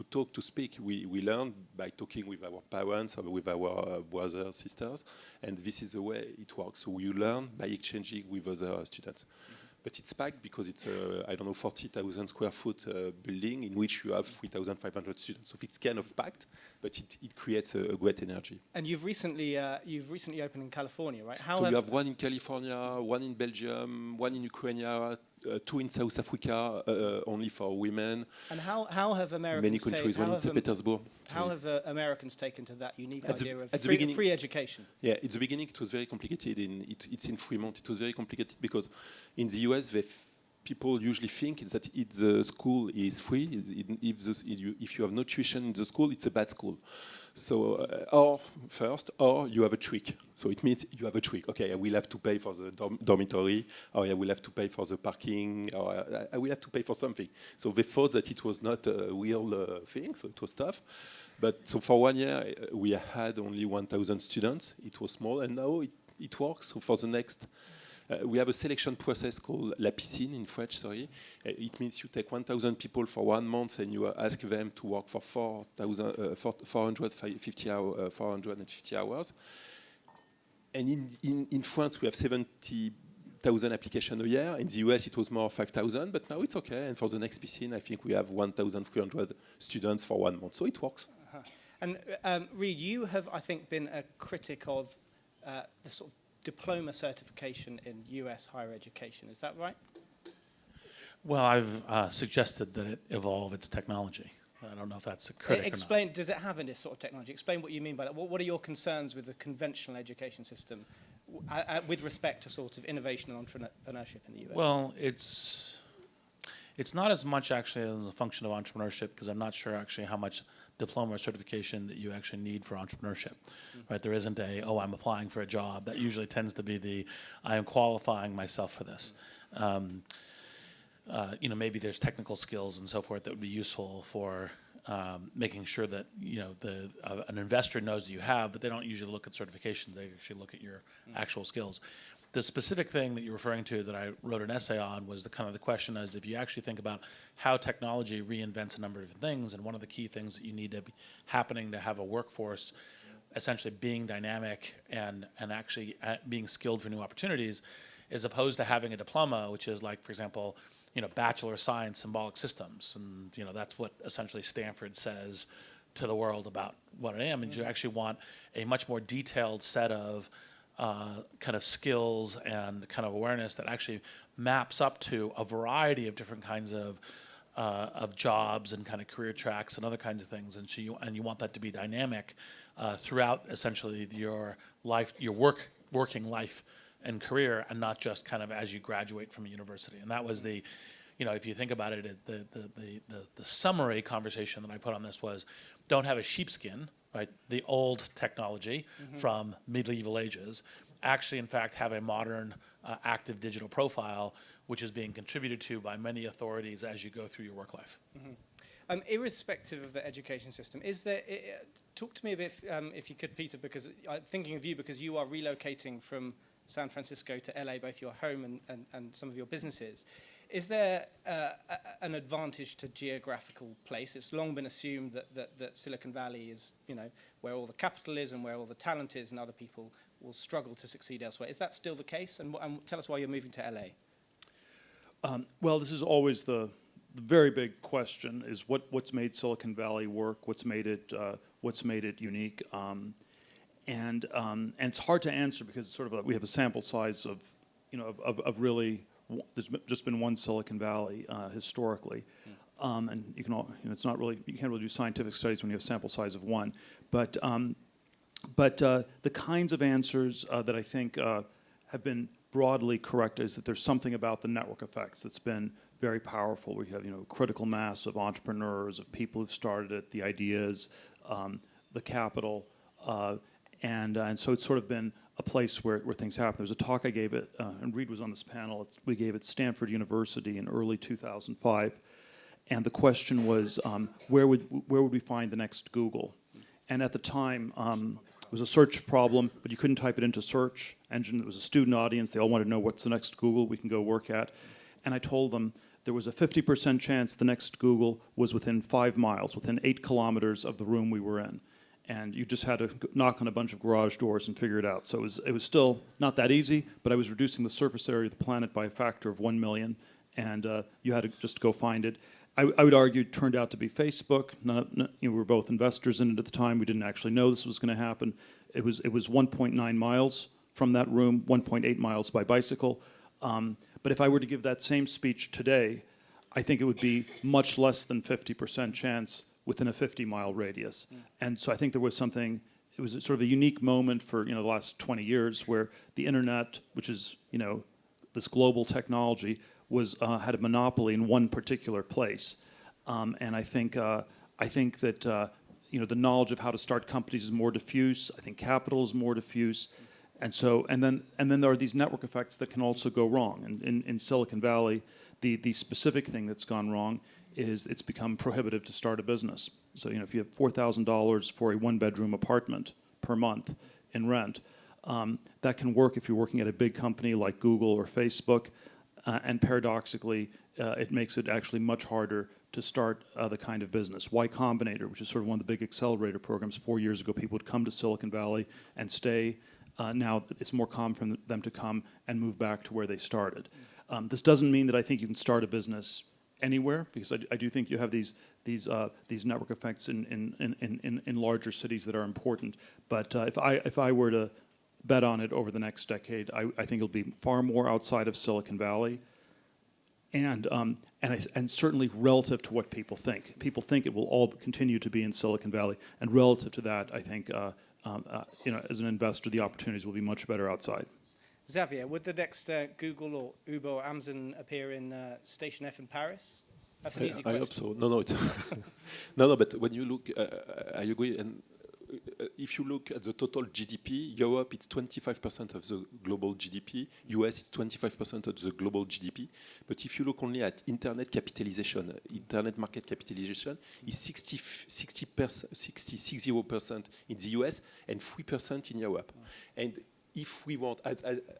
talk, to speak. We learn by talking with our parents or with our brothers, sisters, and this is the way it works. So you learn by exchanging with other students. But it's packed because it's I don't know, 40,000 square foot building in which you have 3,500 students. So it's kind of packed, but it creates a great energy. And you've recently opened in California, right? So you have one in California, one in Belgium, one in Ukraine, two in South Africa, only for women. And how have Americans many countries, one in St. Petersburg. How have Americans taken to that unique idea of free education? Yeah, at the beginning it was very complicated. It's in Fremont. It was very complicated because in the US, people usually think that the school is free. If you have no tuition in the school, it's a bad school. So, or you have a trick. So it means you have a trick. Okay, I will have to pay for the dormitory, or I will have to pay for the parking, or I will have to pay for something. So they thought that it was not a real thing, so it was tough. But so for 1 year, we had only 1,000 students. It was small, and now it works. So for the next, we have a selection process called la piscine in French, sorry. It means you take 1,000 people for 1 month and you ask them to work for 450 hours. And in France, we have 70,000 applications a year. In the US, it was more 5,000, but now it's okay. And for the next piscine, I think we have 1,300 students for 1 month. So it works. And Reid, you have, I think, been a critic of the sort of diploma certification in US higher education. Is that right? Well, I've suggested that it evolve its technology. I don't know if that's a critic Explain, or not. does it have this sort of technology? Explain what you mean by that. What are your concerns with the conventional education system with respect to sort of innovation and entrepreneurship in the US? Well, it's not as much actually as a function of entrepreneurship, because I'm not sure actually how much diploma or certification that you actually need for entrepreneurship, right? There isn't I'm applying for a job. That usually tends to be I am qualifying myself for this. Maybe there's technical skills and so forth that would be useful for making sure that an investor knows that you have, but they don't usually look at certifications. They actually look at your actual skills. The specific thing that you're referring to that I wrote an essay on was the question is, if you actually think about how technology reinvents a number of different things, and one of the key things that you need to be happening to have a workforce essentially being dynamic and actually being skilled for new opportunities, as opposed to having a diploma, which is like, for example, Bachelor of Science Symbolic Systems, and that's what essentially Stanford says to the world about what I am, and you actually want a much more detailed set of kind of skills and kind of awareness that actually maps up to a variety of different kinds of jobs and kind of career tracks and other kinds of things, and so you want that to be dynamic throughout essentially your life, your working life and career, and not just kind of as you graduate from a university. And that was the if you think about it, the summary conversation that I put on this was, don't have a sheepskin, right? The old technology from medieval ages. Actually, in fact, have a modern active digital profile, which is being contributed to by many authorities as you go through your work life. Irrespective of the education system, is there? Talk to me a bit, if you could, Peter, because I'm thinking of you because you are relocating from San Francisco to LA, both your home and some of your businesses. Is there an advantage to geographical place? It's long been assumed that Silicon Valley is, where all the capital is and where all the talent is, and other people will struggle to succeed elsewhere. Is that still the case? And tell us why you're moving to LA. Well, this is always the very big question: is what's made Silicon Valley work? What's made it unique? And it's hard to answer because it's sort of we have a sample size of really. There's just been one Silicon Valley historically, and you can it's not really, you can't really do scientific studies when you have a sample size of one, but the kinds of answers that I think have been broadly correct is that there's something about the network effects that's been very powerful. We have critical mass of entrepreneurs, of people who've started it, the ideas, the capital, and so it's sort of been a place where things happen. There's a talk I gave it, and Reed was on this panel. We gave at Stanford University in early 2005, and the question was, where would we find the next Google? And at the time, it was a search problem, but you couldn't type it into search engine. It was a student audience. They all wanted to know what's the next Google we can go work at. And I told them there was a 50% chance the next Google was within 5 miles, within 8 kilometers of the room we were in. And you just had to knock on a bunch of garage doors and figure it out. So it was still not that easy, but I was reducing the surface area of the planet by a factor of 1 million, and you had to just go find it. I would argue it turned out to be Facebook. We were both investors in it at the time. We didn't actually know this was going to happen. It was 1.9 miles from that room, 1.8 miles by bicycle. But if I were to give that same speech today, I think it would be much less than 50% chance within a 50-mile radius. And so I think there was something, it was sort of a unique moment for the last 20 years where the internet, which is this global technology, had a monopoly in one particular place. And I think that the knowledge of how to start companies is more diffuse. I think capital is more diffuse. And then there are these network effects that can also go wrong. And in Silicon Valley, the specific thing that's gone wrong is it's become prohibitive to start a business. So if you have $4,000 for a 1-bedroom apartment per month in rent, that can work if you're working at a big company like Google or Facebook, and paradoxically, it makes it actually much harder to start the kind of business. Y Combinator, which is sort of one of the big accelerator programs, 4 years ago, people would come to Silicon Valley and stay. Now it's more common for them to come and move back to where they started. This doesn't mean that I think you can start a business anywhere, because I do think you have these network effects in larger cities that are important. But if I were to bet on it over the next decade, I think it'll be far more outside of Silicon Valley, and certainly relative to what people think. People think it will all continue to be in Silicon Valley, and relative to that, I think as an investor, the opportunities will be much better outside. Xavier, would the next Google or Uber or Amazon appear in Station F in Paris? That's an easy question. I hope so. No, it's no. But when you look, I agree. And if you look at the total GDP, Europe it's 25% of the global GDP. US it's 25% of the global GDP. But if you look only at internet capitalization, internet market capitalization is 60% in the US and 3% in Europe. And if we want,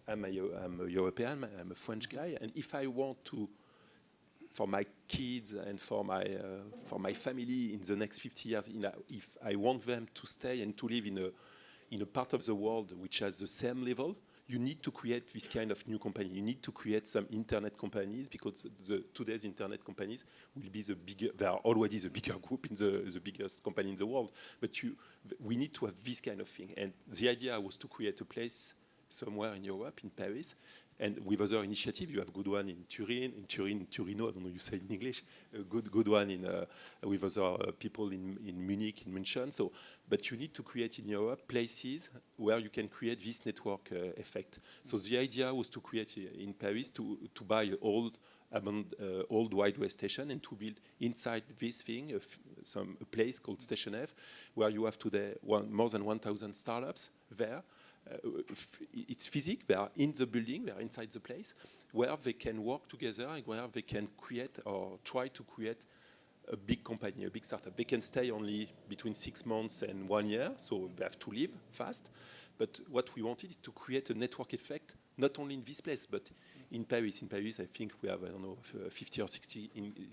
I'm a European, I'm a French guy, and if I want to, for my kids and for my family in the next 50 years, if I want them to stay and to live in a part of the world which has the same level, you need to create this kind of new company. You need to create some internet companies, because today's internet companies will be the bigger. They are already the bigger group in the biggest company in the world. But we need to have this kind of thing. And the idea was to create a place somewhere in Europe, in Paris. And with other initiatives, you have good one in Turin, Torino, I don't know you say in English, a good one with other people in Munich, in München. So, but you need to create in Europe places where you can create this network effect. So the idea was to create in Paris, to buy old abandoned old Wideway station and to build inside this thing a place called Station F, where you have today more than 1,000 startups there. It's physical, they are in the building, they are inside the place, where they can work together and where they can create or try to create a big company, a big startup. They can stay only between 6 months and 1 year, so they have to leave fast. But what we wanted is to create a network effect, not only in this place, but in Paris. In Paris, I think we have, I don't know, 50 or 60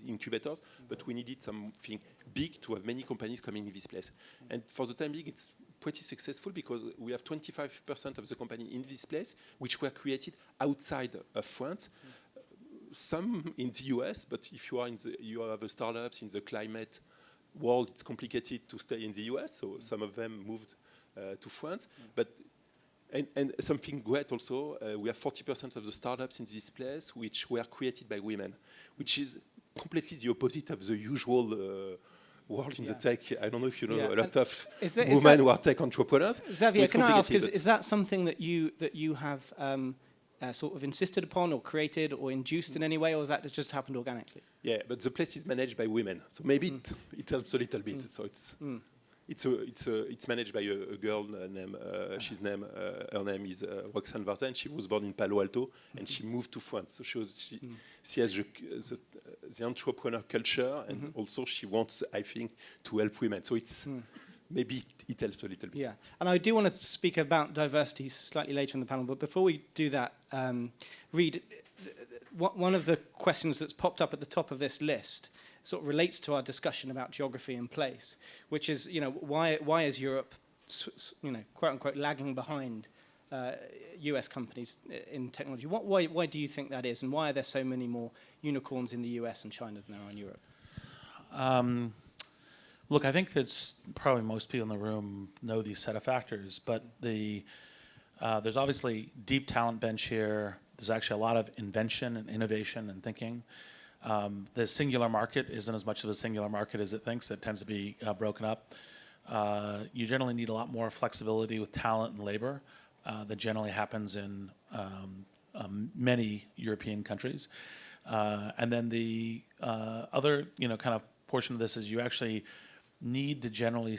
incubators, but we needed something big to have many companies coming in this place. And for the time being, it's pretty successful because we have 25% of the company in this place, which were created outside of France. Some in the US, but if you are you have a startups in the climate world, it's complicated to stay in the US, so some of them moved to France. But and something great also, we have 40% of the startups in this place which were created by women, which is completely the opposite of the usual world in the tech. I don't know if you know a lot of women who are tech entrepreneurs. Xavier, so can I ask, is that something that you have sort of insisted upon or created or induced in any way, or has that just happened organically? Yeah, but the place is managed by women, so maybe it helps a little bit. So it's managed by a girl named her name is Roxane Varzen. She was born in Palo Alto and she moved to France. So she has the entrepreneur culture, and also she wants, I think, to help women. So it's maybe it helps a little bit. Yeah, and I do want to speak about diversity slightly later in the panel, but before we do that, Reid, one of the questions that's popped up at the top of this list sort of relates to our discussion about geography and place, which is, why is Europe, quote unquote, lagging behind US companies in technology? Why do you think that is, and why are there so many more unicorns in the US and China than there are in Europe? Look, I think that's probably most people in the room know these set of factors, but there's obviously deep talent bench here. There's actually a lot of invention and innovation and thinking. The singular market isn't as much of a singular market as it thinks. It tends to be broken up. You generally need a lot more flexibility with talent and labor that generally happens in many European countries. And then the other kind of portion of this is you actually need to generally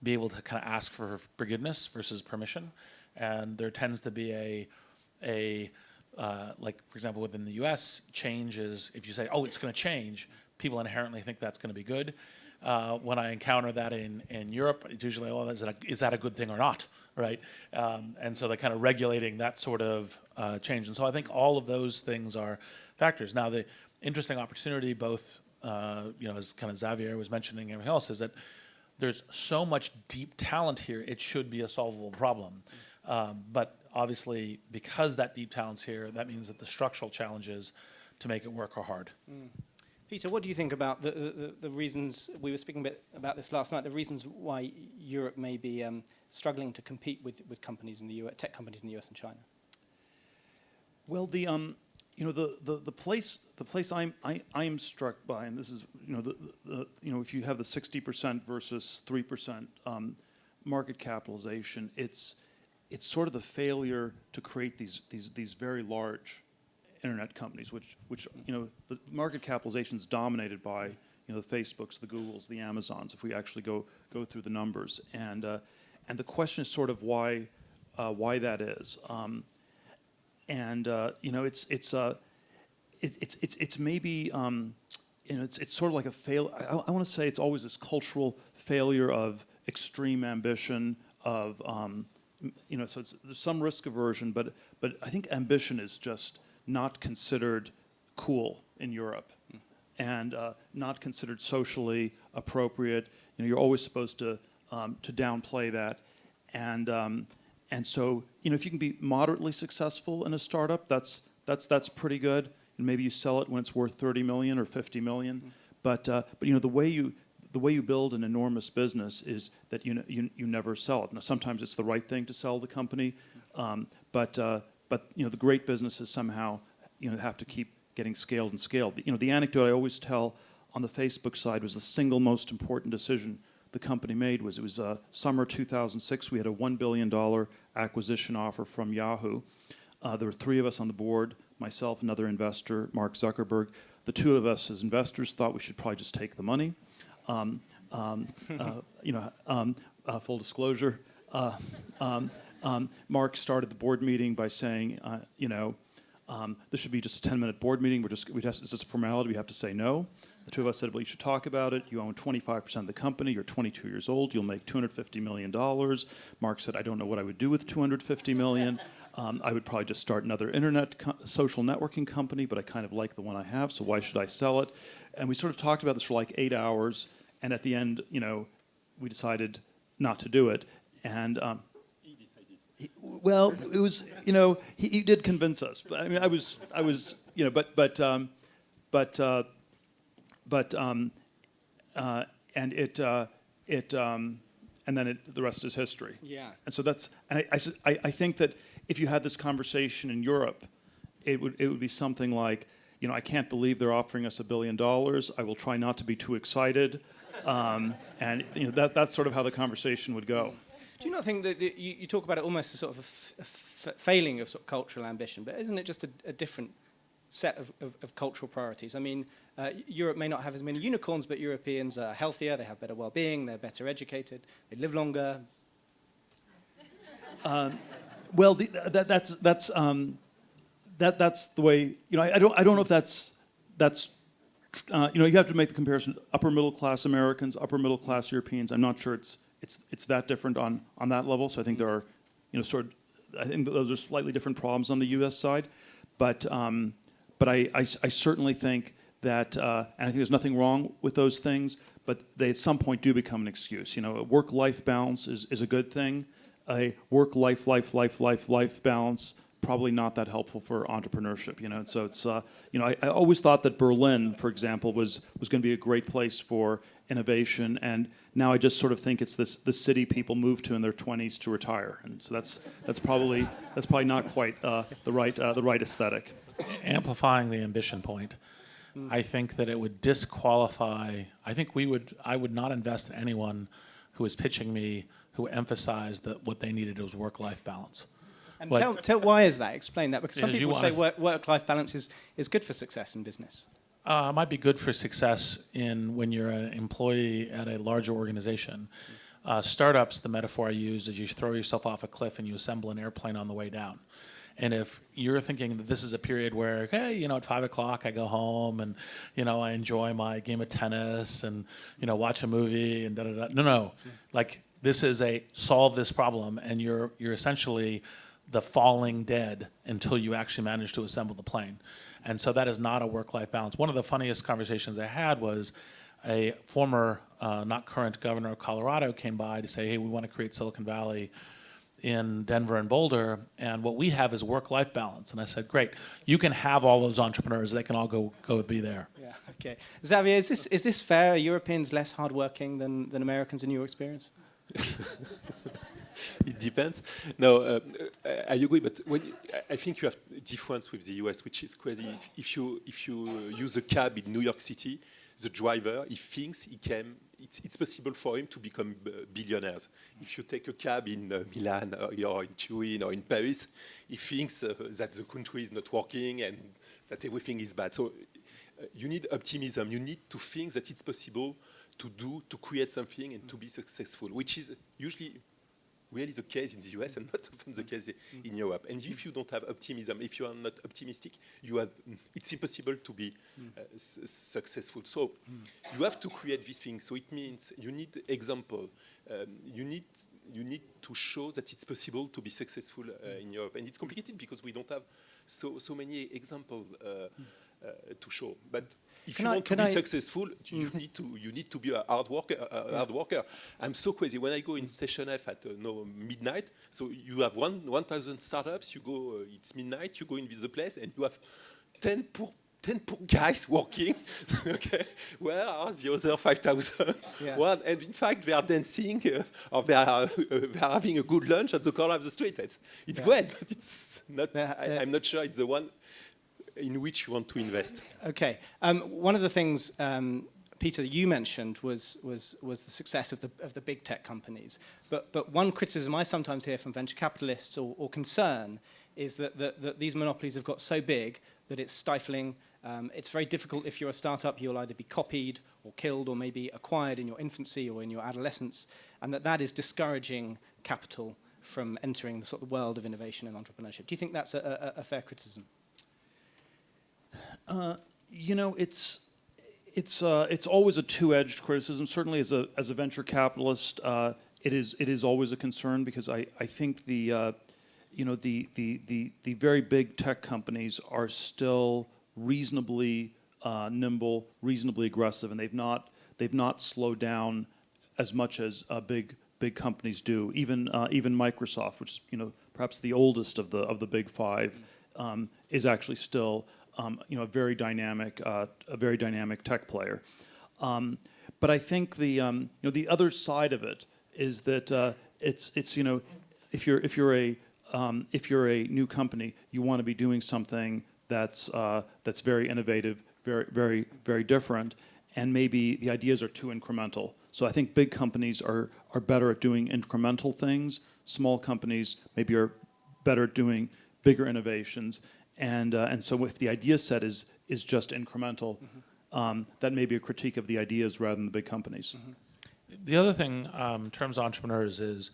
be able to kind of ask for forgiveness versus permission. And there tends to be like, for example, within the US, change is, if you say, oh, it's going to change, people inherently think that's going to be good. When I encounter that in Europe, it's usually, oh, is that a good thing or not, right? And so they're kind of regulating that sort of change. And so I think all of those things are factors. Now, the interesting opportunity, both, as kind of Xavier was mentioning and everything else, is that there's so much deep talent here, it should be a solvable problem. But obviously, because that deep talent's here, that means that the structural challenges to make it work are hard. Peter, what do you think about the reasons, we were speaking a bit about this last night, the reasons why Europe may be struggling to compete with companies in the US, tech companies in the US and China? Well, the place I'm struck by, and this is if you have the 60% versus 3% market capitalization, it's sort of the failure to create these very large internet companies, which the market capitalization is dominated by the Facebooks, the Googles, the Amazons. If we actually go through the numbers, and the question is sort of why that is. It's maybe it's sort of like a fail. I want to say it's always this cultural failure of extreme ambition of so there's some risk aversion, but I think ambition is just not considered cool in Europe, and not considered socially appropriate. You're always supposed to downplay that, and so if you can be moderately successful in a startup, that's pretty good. And maybe you sell it when it's worth 30 million or 50 million, but the way you build an enormous business is that you never sell it. Now sometimes it's the right thing to sell the company, but the great businesses somehow have to keep getting scaled and scaled. The anecdote I always tell on the Facebook side was the single most important decision the company made was summer 2006. We had a $1 billion acquisition offer from Yahoo. There were 3 of us on the board. myself, another investor, Mark Zuckerberg. The two of us as investors thought we should probably just take the money. Full disclosure. Mark started the board meeting by saying, this should be just a 10-minute board meeting. It's just a formality. We have to say no. The two of us said, well, you should talk about it. You own 25% of the company. You're 22 years old. You'll make $250 million. Mark said, I don't know what I would do with $250 million. I would probably just start another social networking company, but I kind of like the one I have, so why should I sell it? And we sort of talked about this for like 8 hours, and at the end, we decided not to do it. And well, it was, he did convince us. I mean, I was, and then the rest is history. Yeah. And so I think that if you had this conversation in Europe, it would be something like, I can't believe they're offering us $1 billion. I will try not to be too excited, and that's sort of how the conversation would go. Do you not think that you talk about it almost as sort of a failing of sort of cultural ambition, but isn't it just a different set of cultural priorities? I mean, Europe may not have as many unicorns, but Europeans are healthier, they have better well-being, they're better educated, they live longer. Well, that's the way. I don't know if that's. You have to make the comparison: upper middle class Americans, upper middle class Europeans. I'm not sure it's that different on that level. So I think there are, I think those are slightly different problems on the U.S. side, but I certainly think that, and I think there's nothing wrong with those things, but they at some point do become an excuse. A work-life balance is a good thing. A work-life balance, probably not that helpful for entrepreneurship. And so it's, I always thought that Berlin, for example, was going to be a great place for innovation, and now I just sort of think it's the city people move to in their 20s to retire, and so that's probably not quite the right aesthetic. Amplifying the ambition point, I think that it would disqualify. I would not invest in anyone who is pitching me who emphasized that what they needed was work-life balance. And tell why is that? Explain that, because some people say work-life balance is good for success in business. It might be good for success when you're an employee at a larger organization. Startups, the metaphor I use is you throw yourself off a cliff and you assemble an airplane on the way down. And if you're thinking that this is a period where, hey, at 5 o'clock I go home and, I enjoy my game of tennis and, watch a movie and da-da-da. No. Like, this is solve this problem, and you're essentially the falling dead until you actually manage to assemble the plane. And so that is not a work-life balance. One of the funniest conversations I had was a former, not current governor of Colorado came by to say, hey, we want to create Silicon Valley in Denver and Boulder, and what we have is work-life balance. And I said, great, you can have all those entrepreneurs. They can all go be there. Yeah, okay. Xavier, is this fair? Are Europeans less hardworking than Americans in your experience? It depends. No, I agree, but I think you have a difference with the US, which is crazy. If you use a cab in New York City, the driver, he thinks it's possible for him to become billionaires. If you take a cab in Milan or in Turin or in Paris, he thinks that the country is not working and that everything is bad. So you need optimism. You need to think that it's possible to create something and to be successful, which is usually really the case in the US and not often the case in Europe. And if you don't have optimism, if you are not optimistic, it's impossible to be successful. So you have to create this thing. So it means you need example. You need to show that it's possible to be successful in Europe. And it's complicated because we don't have so many examples to show. But if you want to be successful, you need to be a hard worker. I'm so crazy when I go in Station F at midnight. So you have 1,000 startups. You go, it's midnight. You go in the place and you have 10 poor guys working. Okay, where are the other 5,000? Yeah. Well, and in fact, they are dancing or they are having a good lunch at the corner of the street. It's great, but it's not. I'm not sure it's the one in which you want to invest. Okay. One of the things, Peter, you mentioned was the success of the big tech companies. But one criticism I sometimes hear from venture capitalists or concern is that these monopolies have got so big that it's stifling. It's very difficult if you're a startup. You'll either be copied or killed or maybe acquired in your infancy or in your adolescence, and that is discouraging capital from entering the sort of world of innovation and entrepreneurship. Do you think that's a fair criticism? You know, it's always a two-edged criticism. Certainly, as a venture capitalist, it is always a concern, because I think the very big tech companies are still reasonably nimble, reasonably aggressive, and they've not slowed down as much as big companies do. Even Microsoft, which is perhaps the oldest of the big five, is actually still a very dynamic tech player. But I think the other side of it is that it's if you're a new company, you want to be doing something that's very innovative, very different, and maybe the ideas are too incremental. So I think big companies are better at doing incremental things. Small companies maybe are better at doing bigger innovations. And so if the idea set is just incremental, that may be a critique of the ideas rather than the big companies. The other thing in terms of entrepreneurs is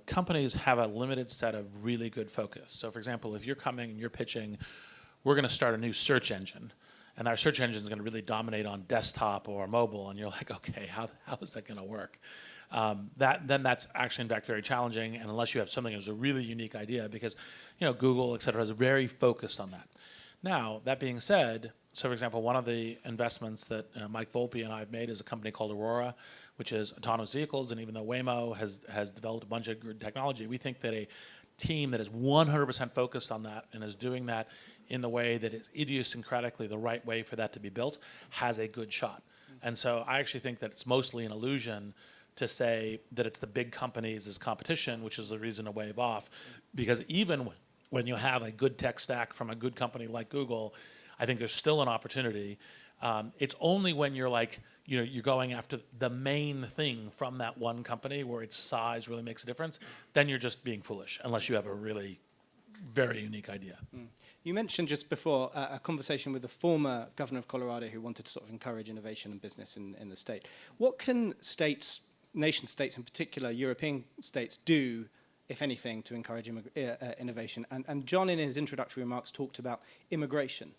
companies have a limited set of really good focus. So for example, if you're coming and you're pitching, we're going to start a new search engine, and our search engine is going to really dominate on desktop or mobile, and you're like, okay, how is that going to work? Then that's actually in fact very challenging, and unless you have something that's a really unique idea, because Google, et cetera, is very focused on that. Now, that being said, so for example, one of the investments that Mike Volpe and I have made is a company called Aurora, which is autonomous vehicles, and even though Waymo has developed a bunch of good technology, we think that a team that is 100% focused on that and is doing that in the way that is idiosyncratically the right way for that to be built has a good shot. And so I actually think that it's mostly an illusion to say that it's the big companies as competition, which is the reason to wave off, because even when you have a good tech stack from a good company like Google, I think there's still an opportunity. It's only when you're like, you're going after the main thing from that one company where its size really makes a difference, then you're just being foolish, unless you have a really very unique idea. You mentioned just before a conversation with the former governor of Colorado who wanted to sort of encourage innovation and business in the state. What can states, nation states in particular, European states, do, if anything, to encourage innovation? And John, in his introductory remarks, talked about immigration.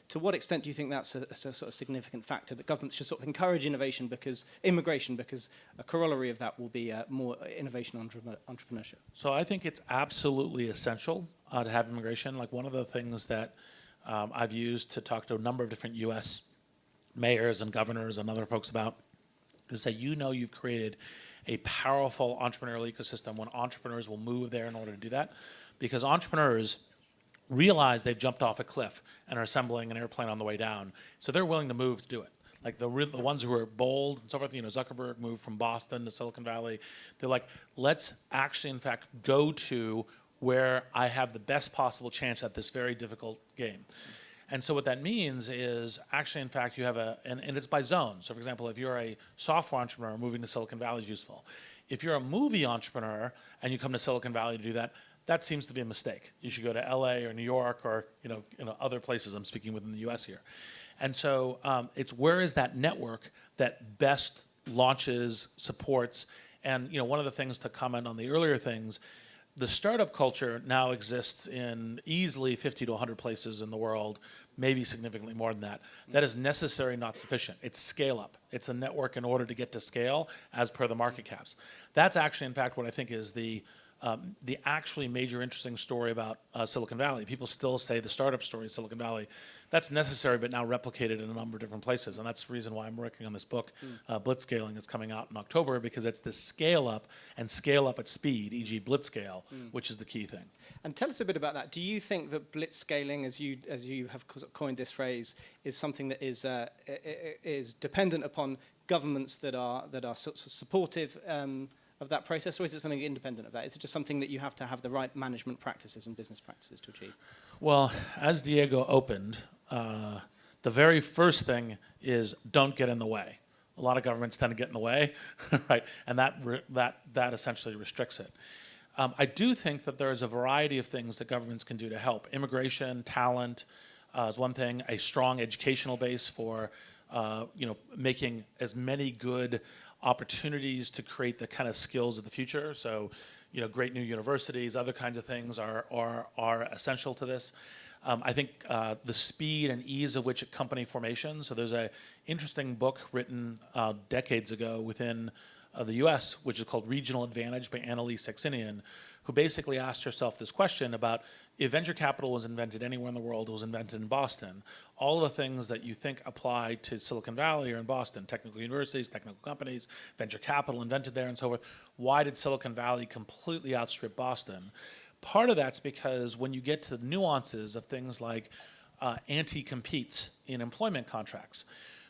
To what extent do you think that's a sort of significant factor, that governments should sort of encourage immigration because a corollary of that will be more innovation entrepreneurship? So I think it's absolutely essential to have immigration. Like one of the things that I've used to talk to a number of different U.S. mayors and governors and other folks about is that you've created a powerful entrepreneurial ecosystem when entrepreneurs will move there in order to do that, because entrepreneurs realize they've jumped off a cliff and are assembling an airplane on the way down. So they're willing to move to do it. Like the ones who are bold and so forth, Zuckerberg moved from Boston to Silicon Valley. They're like, let's actually, in fact, go to where I have the best possible chance at this very difficult game. And so what that means is actually, in fact, you have and it's by zone. So for example, if you're a software entrepreneur, moving to Silicon Valley is useful. If you're a movie entrepreneur and you come to Silicon Valley to do that, that seems to be a mistake. You should go to LA or New York or other places. I'm speaking within the US here. And so it's where is that network that best launches, supports, and one of the things to comment on the earlier things, the startup culture now exists in easily 50 to 100 places in the world, maybe significantly more than that. That is necessary, not sufficient. It's scale up. It's a network in order to get to scale as per the market caps. That's actually, in fact, what I think is the actually major interesting story about Silicon Valley. People still say the startup story of Silicon Valley. That's necessary, but now replicated in a number of different places. And that's the reason why I'm working on this book, Blitzscaling. It's coming out in October because it's the scale up and scale up at speed, e.g. blitzscale, which is the key thing. And tell us a bit about that. Do you think that blitzscaling, as you have coined this phrase, is something that is dependent upon governments that are supportive of that process, or is it something independent of that? Is it just something that you have to have the right management practices and business practices to achieve? Well, as Diego opened, the very first thing is don't get in the way. A lot of governments tend to get in the way, right? And that essentially restricts it. I do think that there is a variety of things that governments can do to help. Immigration, talent is one thing. A strong educational base for, making as many good opportunities to create the kind of skills of the future. So, great new universities, other kinds of things are essential to this. I think the speed and ease of which company formation. So there's an interesting book written decades ago within the US, which is called Regional Advantage by Annalise Saxenian, who basically asked herself this question about if venture capital was invented anywhere in the world, it was invented in Boston. All the things that you think apply to Silicon Valley are in Boston, technical universities, technical companies, venture capital invented there and so forth. Why did Silicon Valley completely outstrip Boston? Part of that's because when you get to the nuances of things like anti-competes in employment contracts,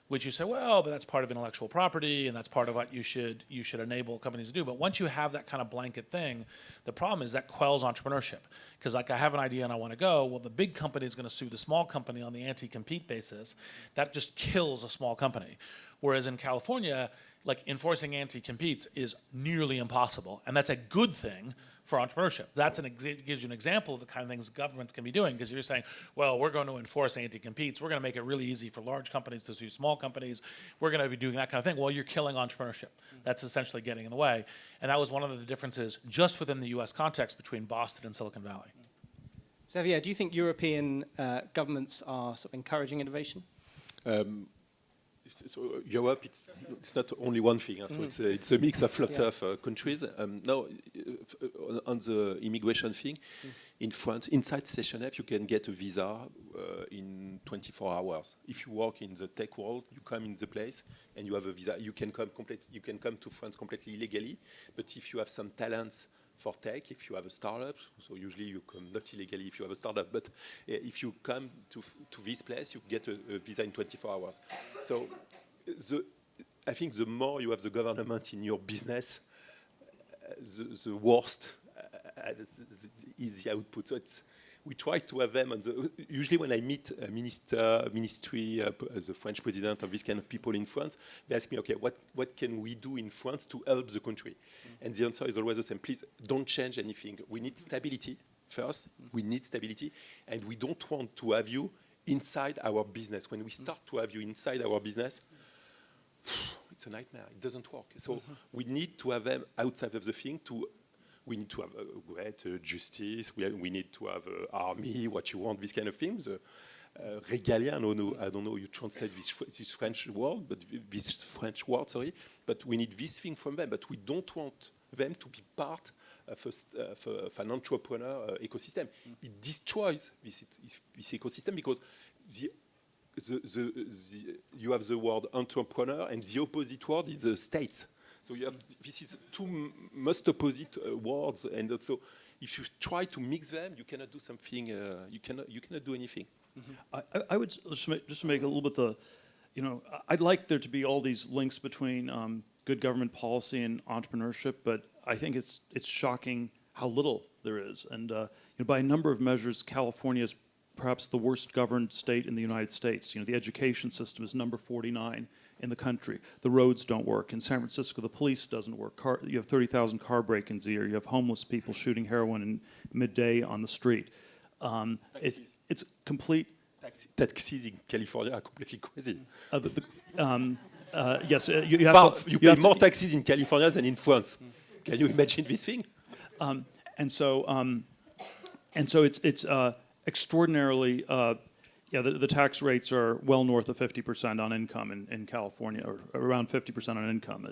which you say, well, but that's part of intellectual property and that's part of what you should enable companies to do. But once you have that kind of blanket thing, the problem is that quells entrepreneurship. Because like I have an idea and I want to go, well, the big company is going to sue the small company on the anti-compete basis. That just kills a small company. Whereas in California, like enforcing anti-competes is nearly impossible. And that's a good thing for entrepreneurship. It gives you an example of the kind of things governments can be doing, because you're saying, well, we're going to enforce anti-competes. We're going to make it really easy for large companies to sue small companies. We're going to be doing that kind of thing. Well, you're killing entrepreneurship. That's essentially getting in the way. And that was one of the differences just within the US context between Boston and Silicon Valley. Xavier, do you think European governments are sort of encouraging innovation? So Europe, it's not only one thing. So it's a mix of lot of countries. Now, on the immigration thing, in France, inside Station F, you can get a visa in 24 hours. If you work in the tech world, you come in the place and you have a visa. You can come to France completely illegally. But if you have some talents for tech, if you have a startup, so usually you come not illegally if you have a startup, but if you come to this place, you get a visa in 24 hours. So I think the more you have the government in your business, the worst is the output. So we try to have them usually when I meet a ministry, the French president, or this kind of people in France, they ask me, okay, what can we do in France to help the country? And the answer is always the same. Please don't change anything. We need stability first. We need stability. And we don't want to have you inside our business. When we start to have you inside our business, it's a nightmare. It doesn't work. So we need to have them outside of the thing. We need to have great justice. We need to have army, what you want, this kind of things. Regalia, I don't know, you translate this French word, but we need this thing from them. But we don't want them to be part of an entrepreneur ecosystem. It destroys this ecosystem because you have the word entrepreneur and the opposite word is the states. So you have this is two most opposite words, and so if you try to mix them, you cannot do something. You cannot do anything. I would just make a little bit I'd like there to be all these links between good government policy and entrepreneurship, but I think it's shocking how little there is. And by a number of measures, California is perhaps the worst governed state in the United States. The education system is number 49 in the country. The roads don't work. In San Francisco, the police doesn't work. You have 30,000 car break-ins a year. You have homeless people shooting heroin in midday on the street. It's complete. Taxis in California are completely crazy. Yes, you pay more taxes in California than in France. Can you imagine this thing? And so it's extraordinarily. The tax rates are well north of 50% on income in California, or around 50% on income.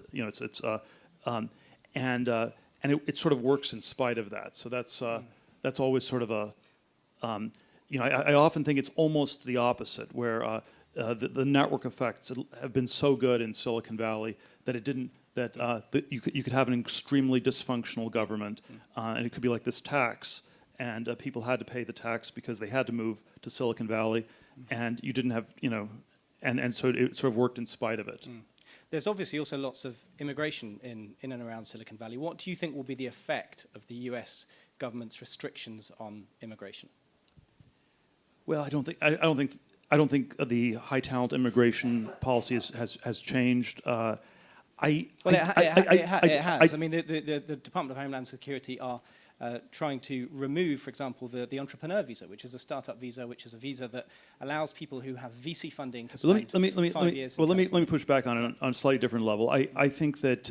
It sort of works in spite of that. So that's always sort of a. I often think it's almost the opposite, where the network effects have been so good in Silicon Valley that it didn't. That you could have an extremely dysfunctional government, and it could be like this tax. And people had to pay the tax because they had to move to Silicon Valley, and you didn't have, and so it sort of worked in spite of it. There's obviously also lots of immigration in and around Silicon Valley. What do you think will be the effect of the US government's restrictions on immigration? Well, I don't think the high talent immigration policy has changed. Well, it has. I mean, the Department of Homeland Security are trying to remove, for example, the entrepreneur visa, which is a startup visa, which is a visa that allows people who have VC funding to spend 5 years. Well, let me push back on a slightly different level. I think that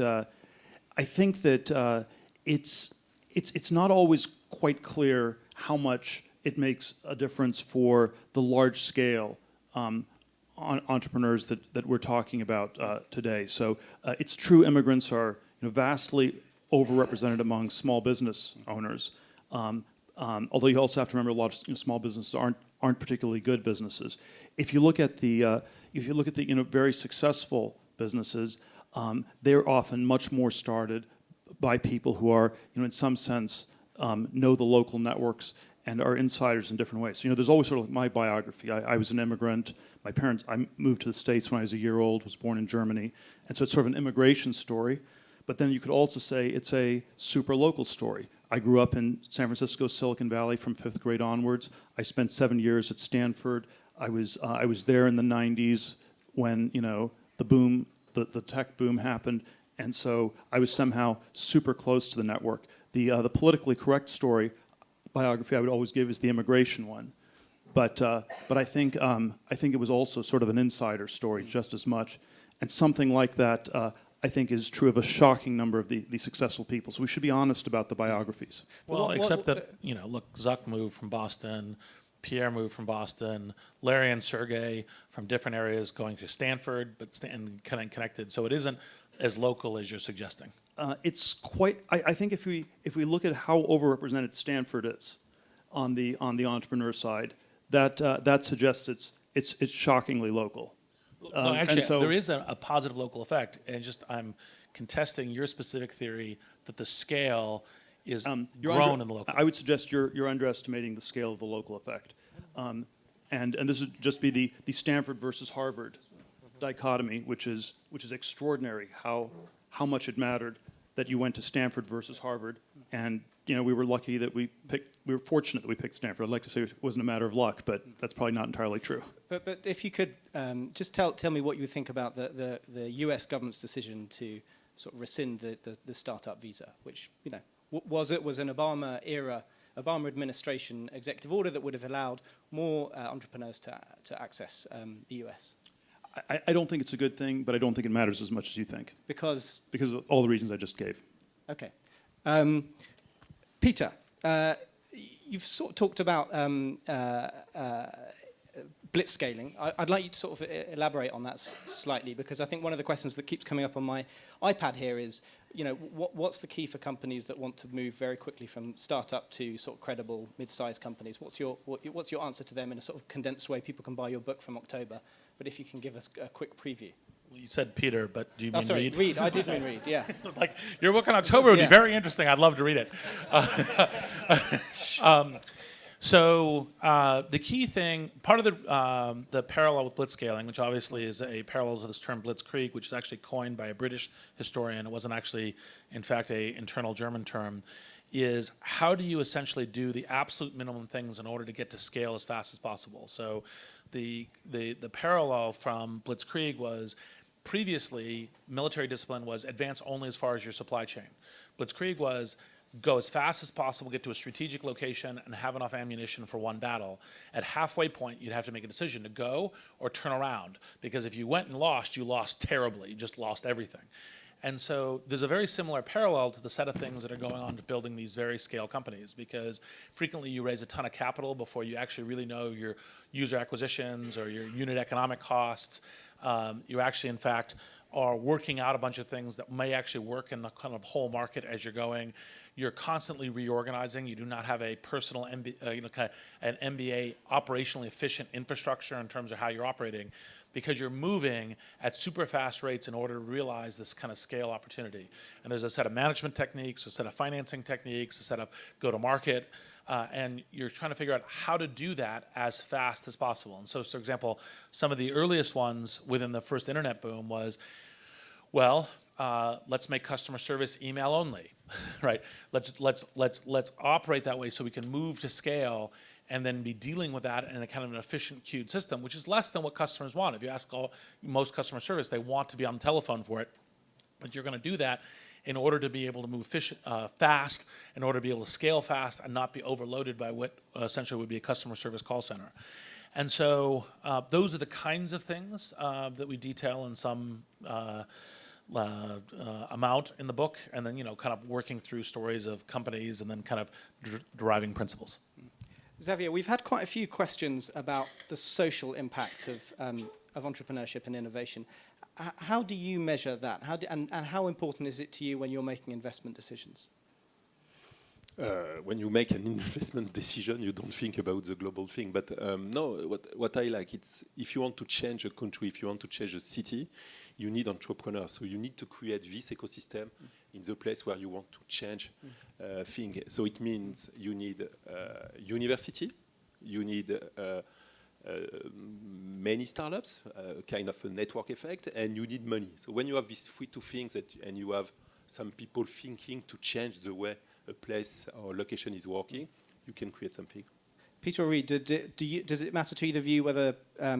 it's not always quite clear how much it makes a difference for the large scale entrepreneurs that we're talking about today. So it's true immigrants are vastly overrepresented among small business owners. Although you also have to remember a lot of small businesses aren't particularly good businesses. If you look at the very successful businesses, they're often much more started by people who are in some sense know the local networks and are insiders in different ways. So, there's always sort of like my biography. I was an immigrant. I moved to the States when I was a year old, was born in Germany. And so it's sort of an immigration story. But then you could also say it's a super local story. I grew up in San Francisco, Silicon Valley from 5th grade onwards. I spent 7 years at Stanford. I was there in the 90s when, the tech boom happened. And so I was somehow super close to the network. The politically correct biography I would always give is the immigration one. But I think it was also sort of an insider story just as much. And something like that I think is true of a shocking number of the successful people. So we should be honest about the biographies. Well, except that, look, Zuck moved from Boston, Pierre moved from Boston, Larry and Sergey from different areas going to Stanford, and kind of connected. So it isn't as local as you're suggesting. It's quite. I think if we look at how overrepresented Stanford is on the entrepreneur side, that suggests it's shockingly local. No, actually, there is a positive local effect, and I'm contesting your specific theory that the scale is grown in the local. I would suggest you're underestimating the scale of the local effect, and this would just be the Stanford versus Harvard dichotomy, which is extraordinary. How much it mattered that you went to Stanford versus Harvard, and we were lucky that we were fortunate that we picked Stanford. I'd like to say it wasn't a matter of luck, but that's probably not entirely true. But if you could just tell me what you think about the U.S. government's decision to sort of rescind the startup visa, which was an Obama administration executive order that would have allowed more entrepreneurs to access the U.S. I don't think it's a good thing, but I don't think it matters as much as you think. Because of all the reasons I just gave. Okay. Peter, you've sort of talked about blitzscaling. I'd like you to sort of elaborate on that slightly, because I think one of the questions that keeps coming up on my iPad here is, what's the key for companies that want to move very quickly from startup to sort of credible mid-sized companies? What's your answer to them in a sort of condensed way? People can buy your book from October, but if you can give us a quick preview. Well, you said Peter, but do you mean sorry, Reed? Reed. I did mean Reed, yeah. I was like, your book in October would be very interesting. I'd love to read it. So the key thing, part of the parallel with blitzscaling, which obviously is a parallel to this term blitzkrieg, which is actually coined by a British historian. It wasn't actually, in fact, an internal German term, is how do you essentially do the absolute minimum things in order to get to scale as fast as possible? So the parallel from blitzkrieg was previously military discipline was advance only as far as your supply chain. Blitzkrieg was go as fast as possible, get to a strategic location, and have enough ammunition for one battle. At halfway point, you'd have to make a decision to go or turn around, because if you went and lost, you lost terribly. You just lost everything. And so there's a very similar parallel to the set of things that are going on to building these very scale companies, because frequently you raise a ton of capital before you actually really know your user acquisitions or your unit economic costs. You actually, in fact, are working out a bunch of things that may actually work in the kind of whole market as you're going. You're constantly reorganizing. You do not have a personal an MBA operationally efficient infrastructure in terms of how you're operating, because you're moving at super fast rates in order to realize this kind of scale opportunity. And there's a set of management techniques, a set of financing techniques, a set of go-to-market, and you're trying to figure out how to do that as fast as possible. And so, for example, some of the earliest ones within the first internet boom was, well, let's make customer service email only, right? Let's operate that way so we can move to scale and then be dealing with that in a kind of an efficient queued system, which is less than what customers want. If you ask most customer service, they want to be on the telephone for it. But you're going to do that in order to be able to move fast, in order to be able to scale fast and not be overloaded by what essentially would be a customer service call center. And so those are the kinds of things that we detail in some amount in the book, and then kind of working through stories of companies and then kind of deriving principles. Xavier, we've had quite a few questions about the social impact of entrepreneurship and innovation. How do you measure that? And how important is it to you when you're making investment decisions? When you make an investment decision, you don't think about the global thing. But no, what I like, it's if you want to change a country, if you want to change a city, you need entrepreneurs. So you need to create this ecosystem in the place where you want to change things. So it means you need university, you need many startups, kind of a network effect, and you need money. So when you have these two things, and you have some people thinking to change the way a place or location is working, you can create something. Peter or Reid, does it matter to either of you whether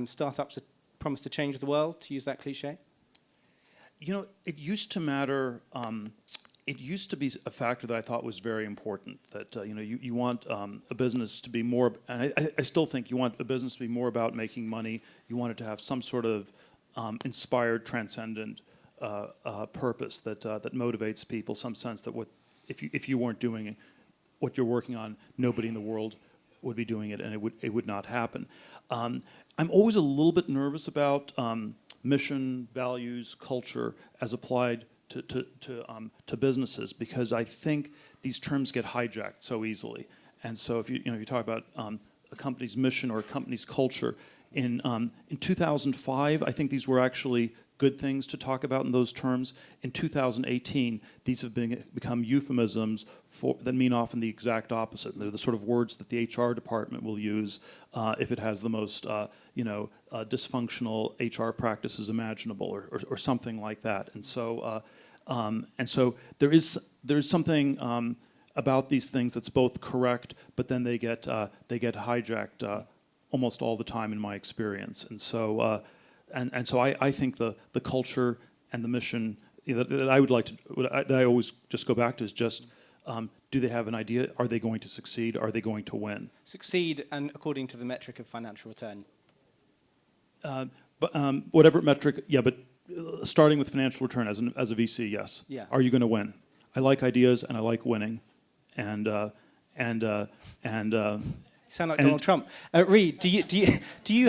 startups promise to change the world, to use that cliche? It used to matter. It used to be a factor that I thought was very important. That you want a business to be more, and I still think you want a business to be more about making money. You want it to have some sort of inspired, transcendent purpose that motivates people. Some sense that if you weren't doing what you're working on, nobody in the world would be doing it, and it would not happen. I'm always a little bit nervous about mission, values, culture as applied to businesses, because I think these terms get hijacked so easily. And so if you talk about a company's mission or a company's culture, in 2005, I think these were actually good things to talk about in those terms. In 2018, these have become euphemisms that mean often the exact opposite. They're the sort of words that the HR department will use if it has the most dysfunctional HR practices imaginable, or something like that. And so there is something about these things that's both correct, but then they get hijacked almost all the time in my experience. And so I think the culture and the mission that I would like to, that I always just go back to, is just, do they have an idea? Are they going to succeed? Are they going to win? Succeed, and according to the metric of financial return. But whatever metric, yeah. But starting with financial return as a VC, yes. Yeah. Are you going to win? I like ideas and I like winning, and. You sound like Donald Trump. Reid, do you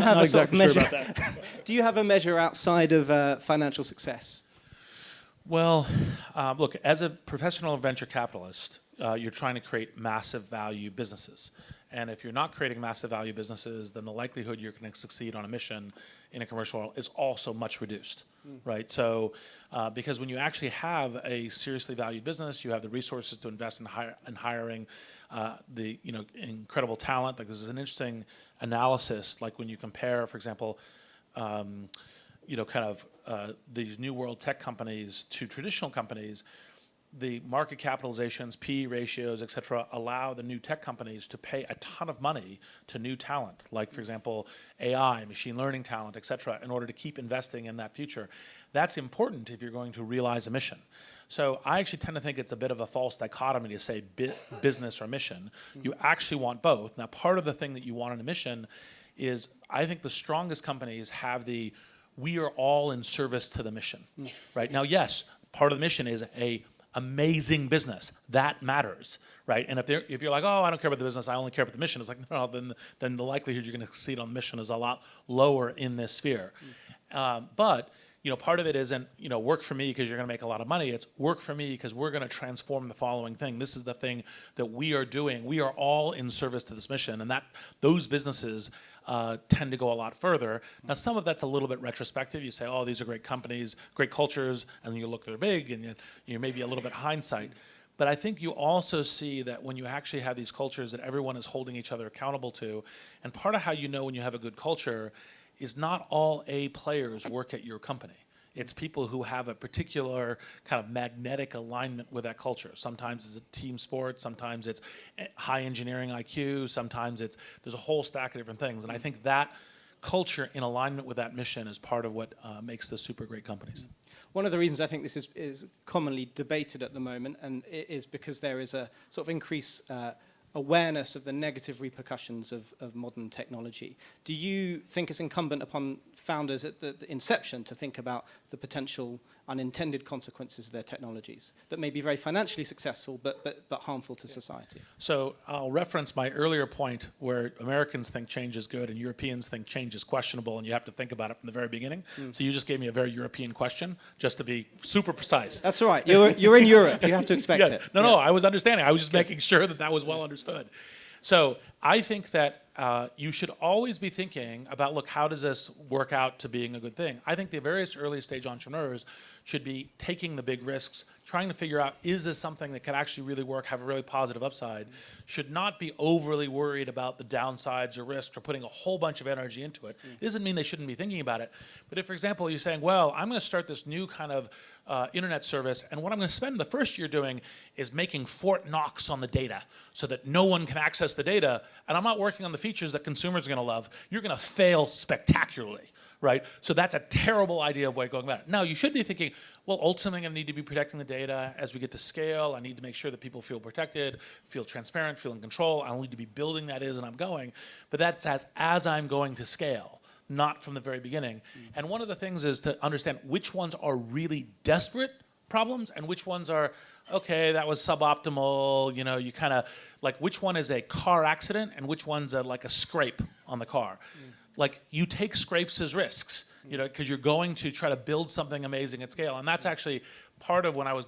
have a sort of measure? Sure about that. Do you have a measure outside of financial success? Well, look, as a professional venture capitalist, you're trying to create massive value businesses. And if you're not creating massive value businesses, then the likelihood you're going to succeed on a mission in a commercial world is also much reduced, right? So, because when you actually have a seriously valued business, you have the resources to invest in hiring the incredible talent. Like, this is an interesting analysis. Like when you compare, for example, these new world tech companies to traditional companies, the market capitalizations, PE ratios, et cetera, allow the new tech companies to pay a ton of money to new talent, like, for example, AI, machine learning talent, et cetera, in order to keep investing in that future. That's important if you're going to realize a mission. So I actually tend to think it's a bit of a false dichotomy to say business or mission. You actually want both. Now, part of the thing that you want in a mission is, I think the strongest companies have we are all in service to the mission, right? Now, yes, part of the mission is a amazing business. That matters, right? And if you're like, oh, I don't care about the business, I only care about the mission, it's like, no, then the likelihood you're going to succeed on the mission is a lot lower in this sphere. But part of it isn't, work for me because you're going to make a lot of money. It's work for me because we're going to transform the following thing. This is the thing that we are doing. We are all in service to this mission, and those businesses tend to go a lot further. Now, some of that's a little bit retrospective. You say, oh, these are great companies, great cultures, and you look, they're big, and you maybe a little bit hindsight. But I think you also see that when you actually have these cultures that everyone is holding each other accountable to, and part of how you know when you have a good culture is not all A players work at your company. It's people who have a particular kind of magnetic alignment with that culture. Sometimes it's a team sport, sometimes it's high engineering IQ, sometimes there's a whole stack of different things. And I think that culture in alignment with that mission is part of what makes the super great companies. One of the reasons I think this is commonly debated at the moment, and it is because there is a sort of increased awareness of the negative repercussions of modern technology. Do you think it's incumbent upon founders at the inception to think about the potential unintended consequences of their technologies that may be very financially successful but harmful to society? So I'll reference my earlier point where Americans think change is good and Europeans think change is questionable, and you have to think about it from the very beginning. So you just gave me a very European question, just to be super precise. That's all right. You're in Europe. You have to expect yes. it. No, I was understanding. I was just making sure that was well understood. So I think that you should always be thinking about, look, how does this work out to being a good thing? I think the various early stage entrepreneurs should be taking the big risks, trying to figure out, is this something that could actually really work, have a really positive upside? Should not be overly worried about the downsides or risk or putting a whole bunch of energy into it. It doesn't mean they shouldn't be thinking about it. But if, for example, you're saying, well, I'm going to start this new kind of internet service, and what I'm going to spend the first year doing is making Fort Knox on the data so that no one can access the data, and I'm not working on the features that consumers are going to love, you're going to fail spectacularly. Right? So that's a terrible idea of way of going about it. Now, you should be thinking, well, ultimately, I need to be protecting the data as we get to scale. I need to make sure that people feel protected, feel transparent, feel in control. I'll need to be building that as I'm going. But that's as I'm going to scale, not from the very beginning. And one of the things is to understand which ones are really desperate problems and which ones are, okay, that was suboptimal, you know, you kind of, like which one is a car accident and which one's like a scrape on the car. Like you take scrapes as risks, you know, because you're going to try to build something amazing at scale. And that's actually part of when I was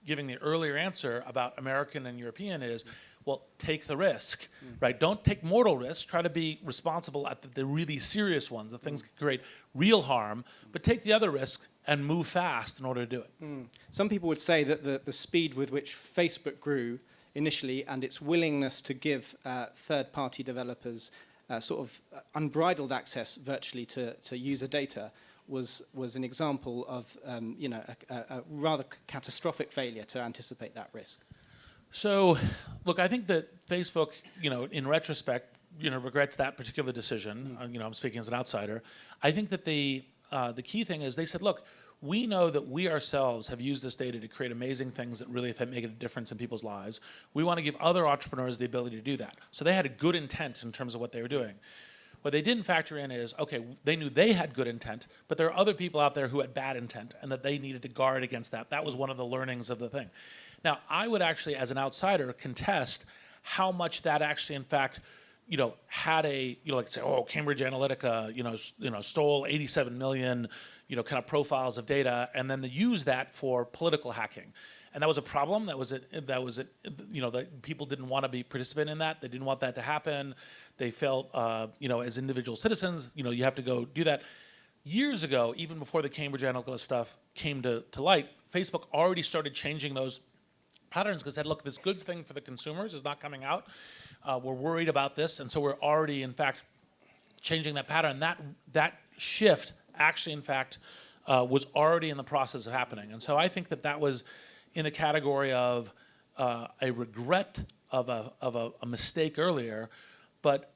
giving the earlier answer about American and European is, well, take the risk, right? Don't take mortal risks. Try to be responsible at the really serious ones, the things that create real harm, but take the other risk and move fast in order to do it. Some people would say that the speed with which Facebook grew initially and its willingness to give third-party developers sort of unbridled access virtually to user data was an example of a rather catastrophic failure to anticipate that risk. So, look, I think that Facebook, you know, in retrospect, you know, regrets that particular decision. You know, I'm speaking as an outsider. I think that the key thing is they said, look, we know that we ourselves have used this data to create amazing things that really have made a difference in people's lives. We want to give other entrepreneurs the ability to do that. So they had a good intent in terms of what they were doing. What they didn't factor in is, okay, they knew they had good intent, but there are other people out there who had bad intent and that they needed to guard against that. That was one of the learnings of the thing. Now, I would actually, as an outsider, contest how much that actually, in fact, you know, had a, you know, like say, oh, Cambridge Analytica, you know, stole 87 million, you know, kind of profiles of data, and then they use that for political hacking. And that was a problem. That was you know, that people didn't want to be participant in that. They didn't want that to happen. They felt, you know, as individual citizens, you know, you have to go do that. Years ago, even before the Cambridge Analytica stuff came to light, Facebook already started changing those patterns because they said, look, this good thing for the consumers is not coming out. We're worried about this, and so we're already, in fact, changing that pattern. That shift actually, in fact, was already in the process of happening. And so I think that was in the category of a regret of a mistake earlier, but,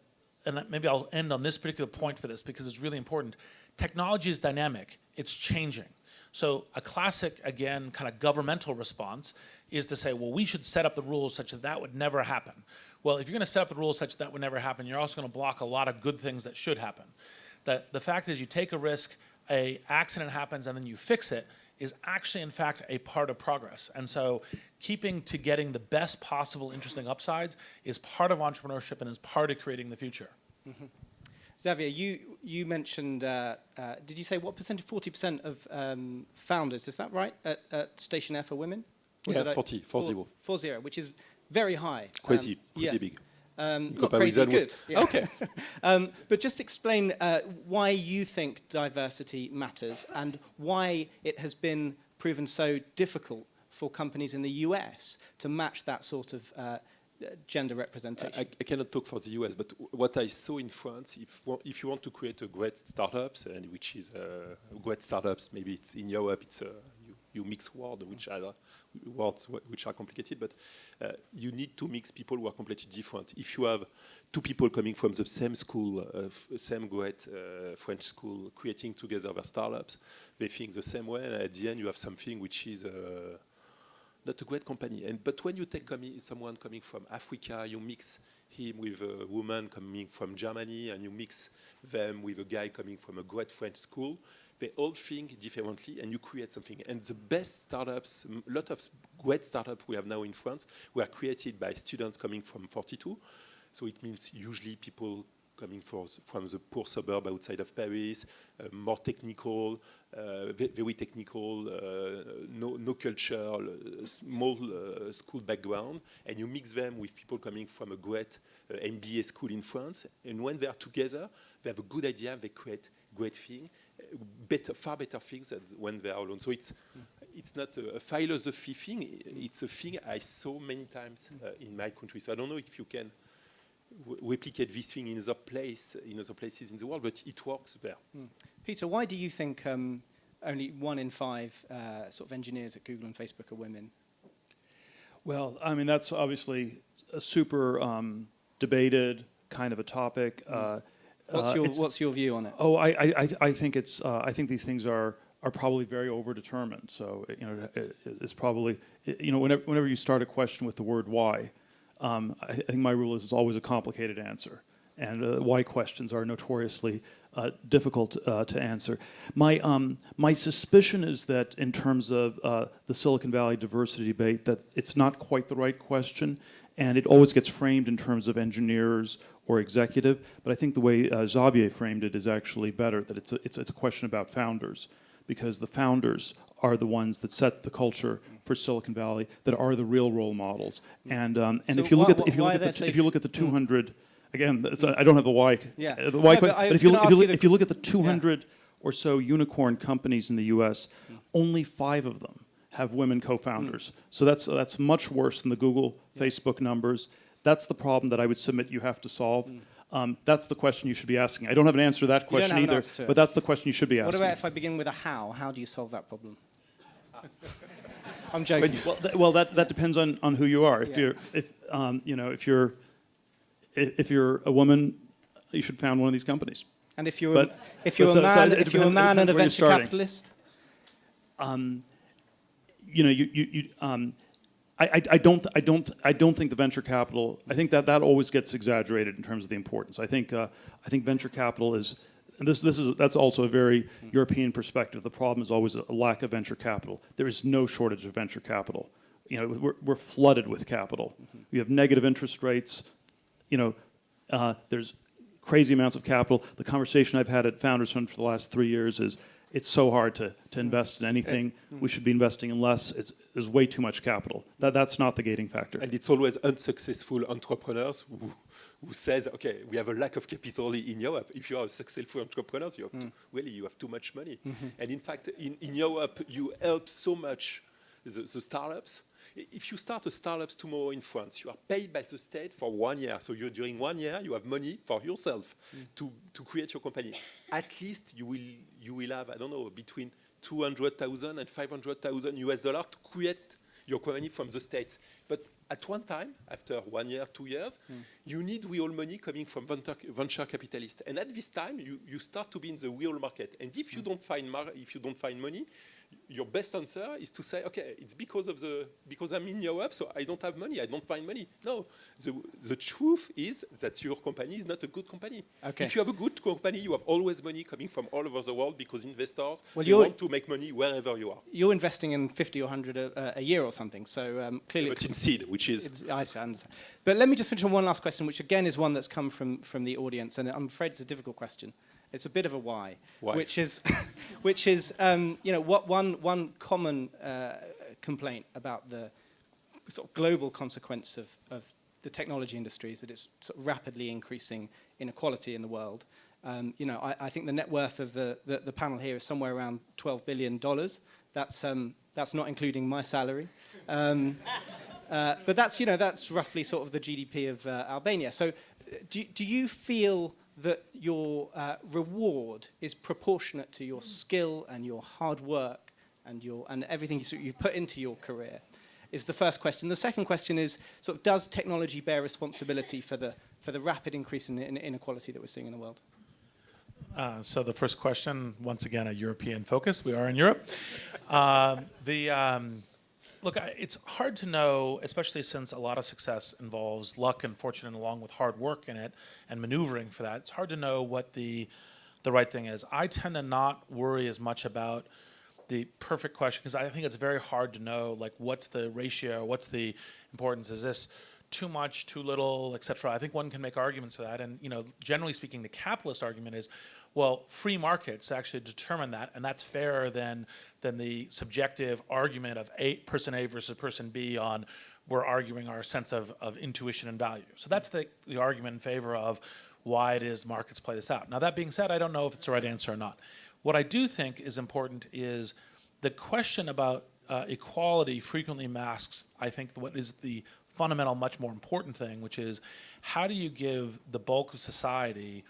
and maybe I'll end on this particular point for this because it's really important. Technology is dynamic. It's changing. So a classic, again, kind of governmental response is to say, well, we should set up the rules such that that would never happen. Well, if you're going to set up the rules such that would never happen, you're also going to block a lot of good things that should happen. The fact is you take a risk, an accident happens, and then you fix it is actually, in fact, a part of progress. And so keeping to getting the best possible interesting upsides is part of entrepreneurship and is part of creating the future. Mm-hmm. Xavier, you mentioned, did you say what percentage? 40% of founders, is that right, at Station F are women? Or yeah, 40, 40, which is very high. Crazy yeah. big. Not crazy good. Yeah. Okay. But just explain why you think diversity matters and why it has been proven so difficult for companies in the US to match that sort of gender representation. I cannot talk for the US, but what I saw in France, if you want to create a great startups, and which is great startups, maybe it's in Europe, it's you mix word, which words which are complicated, but you need to mix people who are completely different. If you have two people coming from the same school, same great French school, creating together their startups, they think the same way, and at the end you have something which is not a great company. But when you take someone coming from Africa, you mix him with a woman coming from Germany, and you mix them with a guy coming from a great French school, they all think differently, and you create something. And the best startups, a lot of great startups we have now in France, were created by students coming from 42. So it means usually people coming from the poor suburb outside of Paris, more technical, very technical, no culture, small school background, and you mix them with people coming from a great MBA school in France, and when they are together, they have a good idea, they create great things, far better things than when they are alone. So it's not a philosophy thing, it's a thing I saw many times in my country. So I don't know if you can replicate this thing in other places in the world, but it works there. Peter, why do you think only 1 in 5 sort of engineers at Google and Facebook are women? Well, I mean, that's obviously a super debated kind of a topic. What's your view on it? Oh, I think I think these things are probably very overdetermined. So it's probably whenever you start a question with the word why, I think my rule is it's always a complicated answer, and why questions are notoriously difficult to answer. My suspicion is that in terms of the Silicon Valley diversity debate, that it's not quite the right question, and it always gets framed in terms of engineers or executive. But I think the way Xavier framed it is actually better. That it's a question about founders, because the founders are the ones that set the culture for Silicon Valley, that are the real role models. And So if you look at the 200, again, I don't have the why. Yeah. The why. No, but but if you look at the 200 or so unicorn companies in the U.S., only 5 of them have women co-founders. So that's much worse than the Google, Facebook numbers. That's the problem that I would submit you have to solve. That's the question you should be asking. I don't have an answer to that question either, but that's the question you should be asking. What about if I begin with a how? How do you solve that problem? I'm joking. Well, that depends on who you are. If you're a woman, you should found one of these companies. And if you're a man and a venture capitalist, I don't think the venture capital. I think that always gets exaggerated in terms of the importance. I think venture capital is, and that's also a very European perspective. The problem is always a lack of venture capital. There is no shortage of venture capital. We're flooded with capital. We have negative interest rates. There's crazy amounts of capital. The conversation I've had at Founders Fund for the last 3 years is, it's so hard to invest in anything. We should be investing in less. There's way too much capital. That's not the gating factor. And it's always unsuccessful entrepreneurs who says, okay, we have a lack of capital in Europe. If you are a successful entrepreneur, you have too much money. And in fact, in Europe, you help so much the startups. If you start a startup tomorrow in France, you are paid by the state for 1 year. So during 1 year, you have money for yourself to create your company. At least you will have, I don't know, between 200,000 and 500,000 US dollars to create your company from the States. But at one time, after 1 year, 2 years, you need real money coming from venture capitalists. And at this time, you start to be in the real market. And if you don't find money, your best answer is to say, okay, it's because I'm in Europe, so I don't have money, I don't find money. No, the truth is that your company is not a good company. Okay. If you have a good company, you have always money coming from all over the world, because investors want to make money wherever you are. You're investing in 50 or 100 a year or something, so clearly... But in seed, which is... I understand. But let me just finish on one last question, which again is one that's come from the audience, and I'm afraid it's a difficult question. It's a bit of a why? Which is what one common complaint about the sort of global consequence of the technology industry is that it's sort of rapidly increasing inequality in the world. I think the net worth of the panel here is somewhere around $12 billion. That's not including my salary. But that's roughly sort of the GDP of Albania. So do you feel that your reward is proportionate to your skill and your hard work and everything you put into your career? is the first question. The second question is sort of, does technology bear responsibility for the rapid increase in inequality that we're seeing in the world? So the first question, once again, a European focus. We are in Europe. Look, it's hard to know, especially since a lot of success involves luck and fortune, along with hard work in it and maneuvering for that. It's hard to know what the right thing is. I tend to not worry as much about the perfect question, because I think it's very hard to know, like, what's the ratio, what's the importance? Is this too much, too little, et cetera? I think one can make arguments for that. And, you know, generally speaking, the capitalist argument is, well, free markets actually determine that, and that's fairer than the subjective argument of person A versus person B on we're arguing our sense of intuition and value. So that's the argument in favor of why it is markets play this out. Now, that being said, I don't know if it's the right answer or not. What I do think is important is the question about equality frequently masks, I think, what is the fundamental, much more important thing, which is how do you give the bulk of society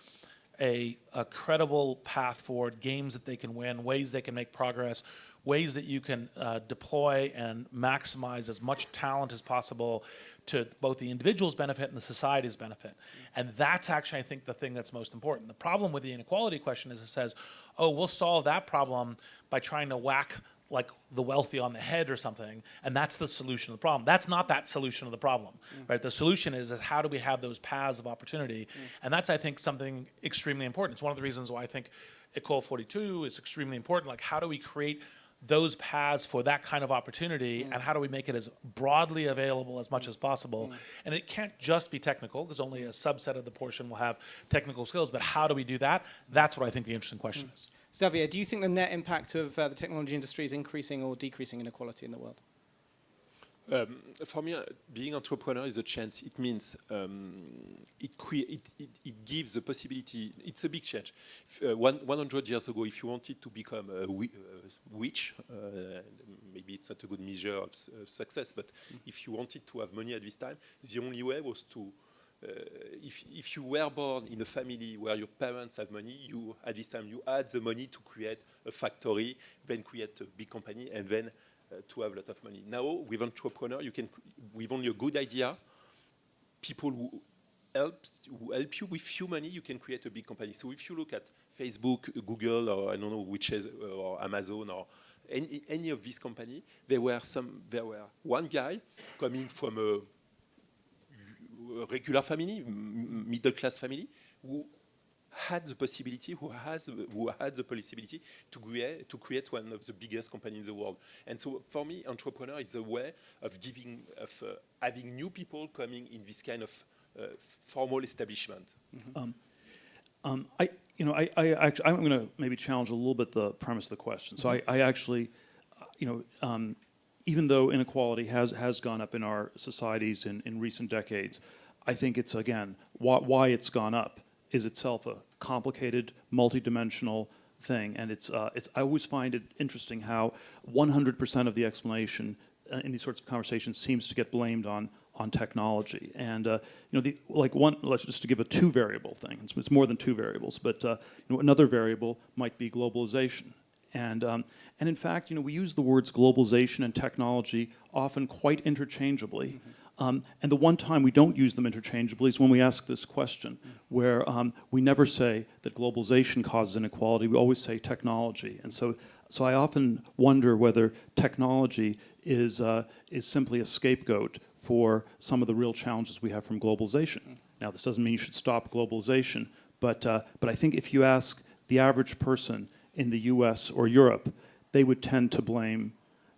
a credible path forward, games that they can win, ways they can make progress, ways that you can deploy and maximize as much talent as possible to both the individual's benefit and the society's benefit. And that's actually, I think, the thing that's most important. The problem with the inequality question is it says, oh, we'll solve that problem by trying to whack like the wealthy on the head or something, and that's the solution of the problem. That's not that solution of the problem, right? The solution is how do we have those paths of opportunity? And that's, I think, something extremely important. It's one of the reasons why I think École 42 is extremely important. Like, how do we create those paths for that kind of opportunity, and how do we make it as broadly available as much as possible? And it can't just be technical, because only a subset of the portion will have technical skills, but how do we do that? That's what I think the interesting question is. Xavier, do you think the net impact of the technology industry is increasing or decreasing inequality in the world? For me, being entrepreneur is a chance. It means it gives a possibility. It's a big change. 100 years ago, if you wanted to become a witch, maybe it's not a good measure of success, but if you wanted to have money at this time, the only way was to if you were born in a family where your parents have money, at this time you had the money to create a factory, then create a big company, and then to have a lot of money. Now, with entrepreneur, you can, with only a good idea, people who help you with few money, you can create a big company. So if you look at Facebook, Google, or I don't know which is, or Amazon, or any of these companies, there were one guy coming from a regular family, middle class family, who had the possibility, who had the possibility to create one of the biggest companies in the world. And so, for me, entrepreneur is a way of having new people coming in this kind of formal establishment. I'm going to maybe challenge a little bit the premise of the question. So I actually, even though inequality has gone up in our societies in recent decades, I think it's, again, why it's gone up is itself a complicated, multidimensional thing. And I always find it interesting how 100% of the explanation in these sorts of conversations seems to get blamed on technology. And let's just to give a two variable thing. It's more than two variables, but another variable might be globalization. And in fact, we use the words globalization and technology often quite interchangeably. And the one time we don't use them interchangeably is when we ask this question, where we never say that globalization causes inequality. We always say technology. And so I often wonder whether technology is simply a scapegoat for some of the real challenges we have from globalization. Now, this doesn't mean you should stop globalization, but I think if you ask the average person in the U.S. or Europe, they would tend to blame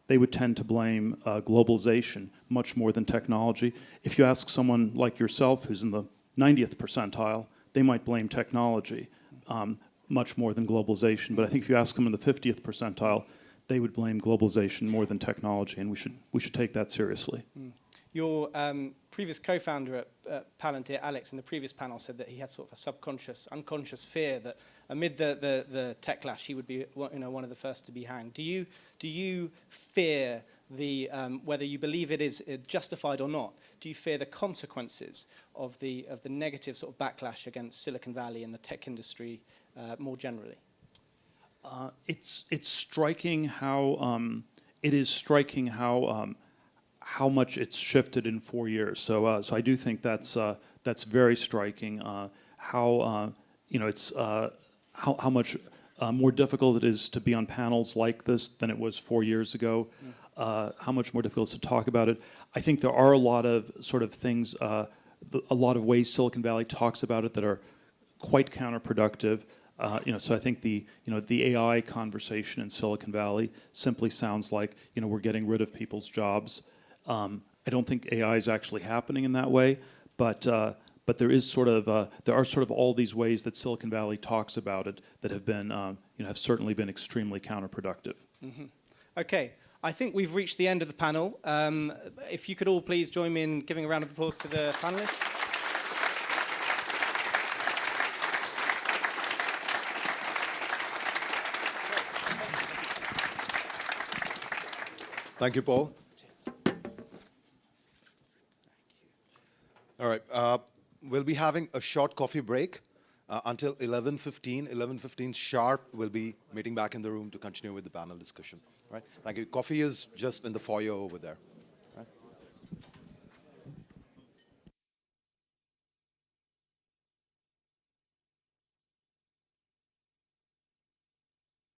globalization much more than technology. If you ask someone like yourself, who's in the 90th percentile, they might blame technology much more than globalization. But I think if you ask them in the 50th percentile, they would blame globalization more than technology, and we should take that seriously. Your previous co-founder at Palantir, Alex, in the previous panel said that he had sort of a subconscious, unconscious fear that amid the tech clash, he would be one of the first to be hanged. Do you fear the whether you believe it is justified or not? Do you fear the consequences of the negative sort of backlash against Silicon Valley and the tech industry more generally? It's striking how how much it's shifted in 4 years. So I do think that's very striking. How it's how much more difficult it is to be on panels like this than it was 4 years ago. How much more difficult it is to talk about it. I think there are a lot of sort of things, a lot of ways Silicon Valley talks about it that are quite counterproductive. So I think the AI conversation in Silicon Valley simply sounds like we're getting rid of people's jobs. I don't think AI is actually happening in that way, but there is there are sort of all these ways that Silicon Valley talks about it that have been have certainly been extremely counterproductive. Mm-hmm. Okay, I think we've reached the end of the panel. If you could all please join me in giving a round of applause to the panelists. Thank you, Paul. All right. We'll be having a short coffee break until 11:15. 11:15 sharp, we'll be meeting back in the room to continue with the panel discussion. All right. Thank you. Coffee is just in the foyer over there.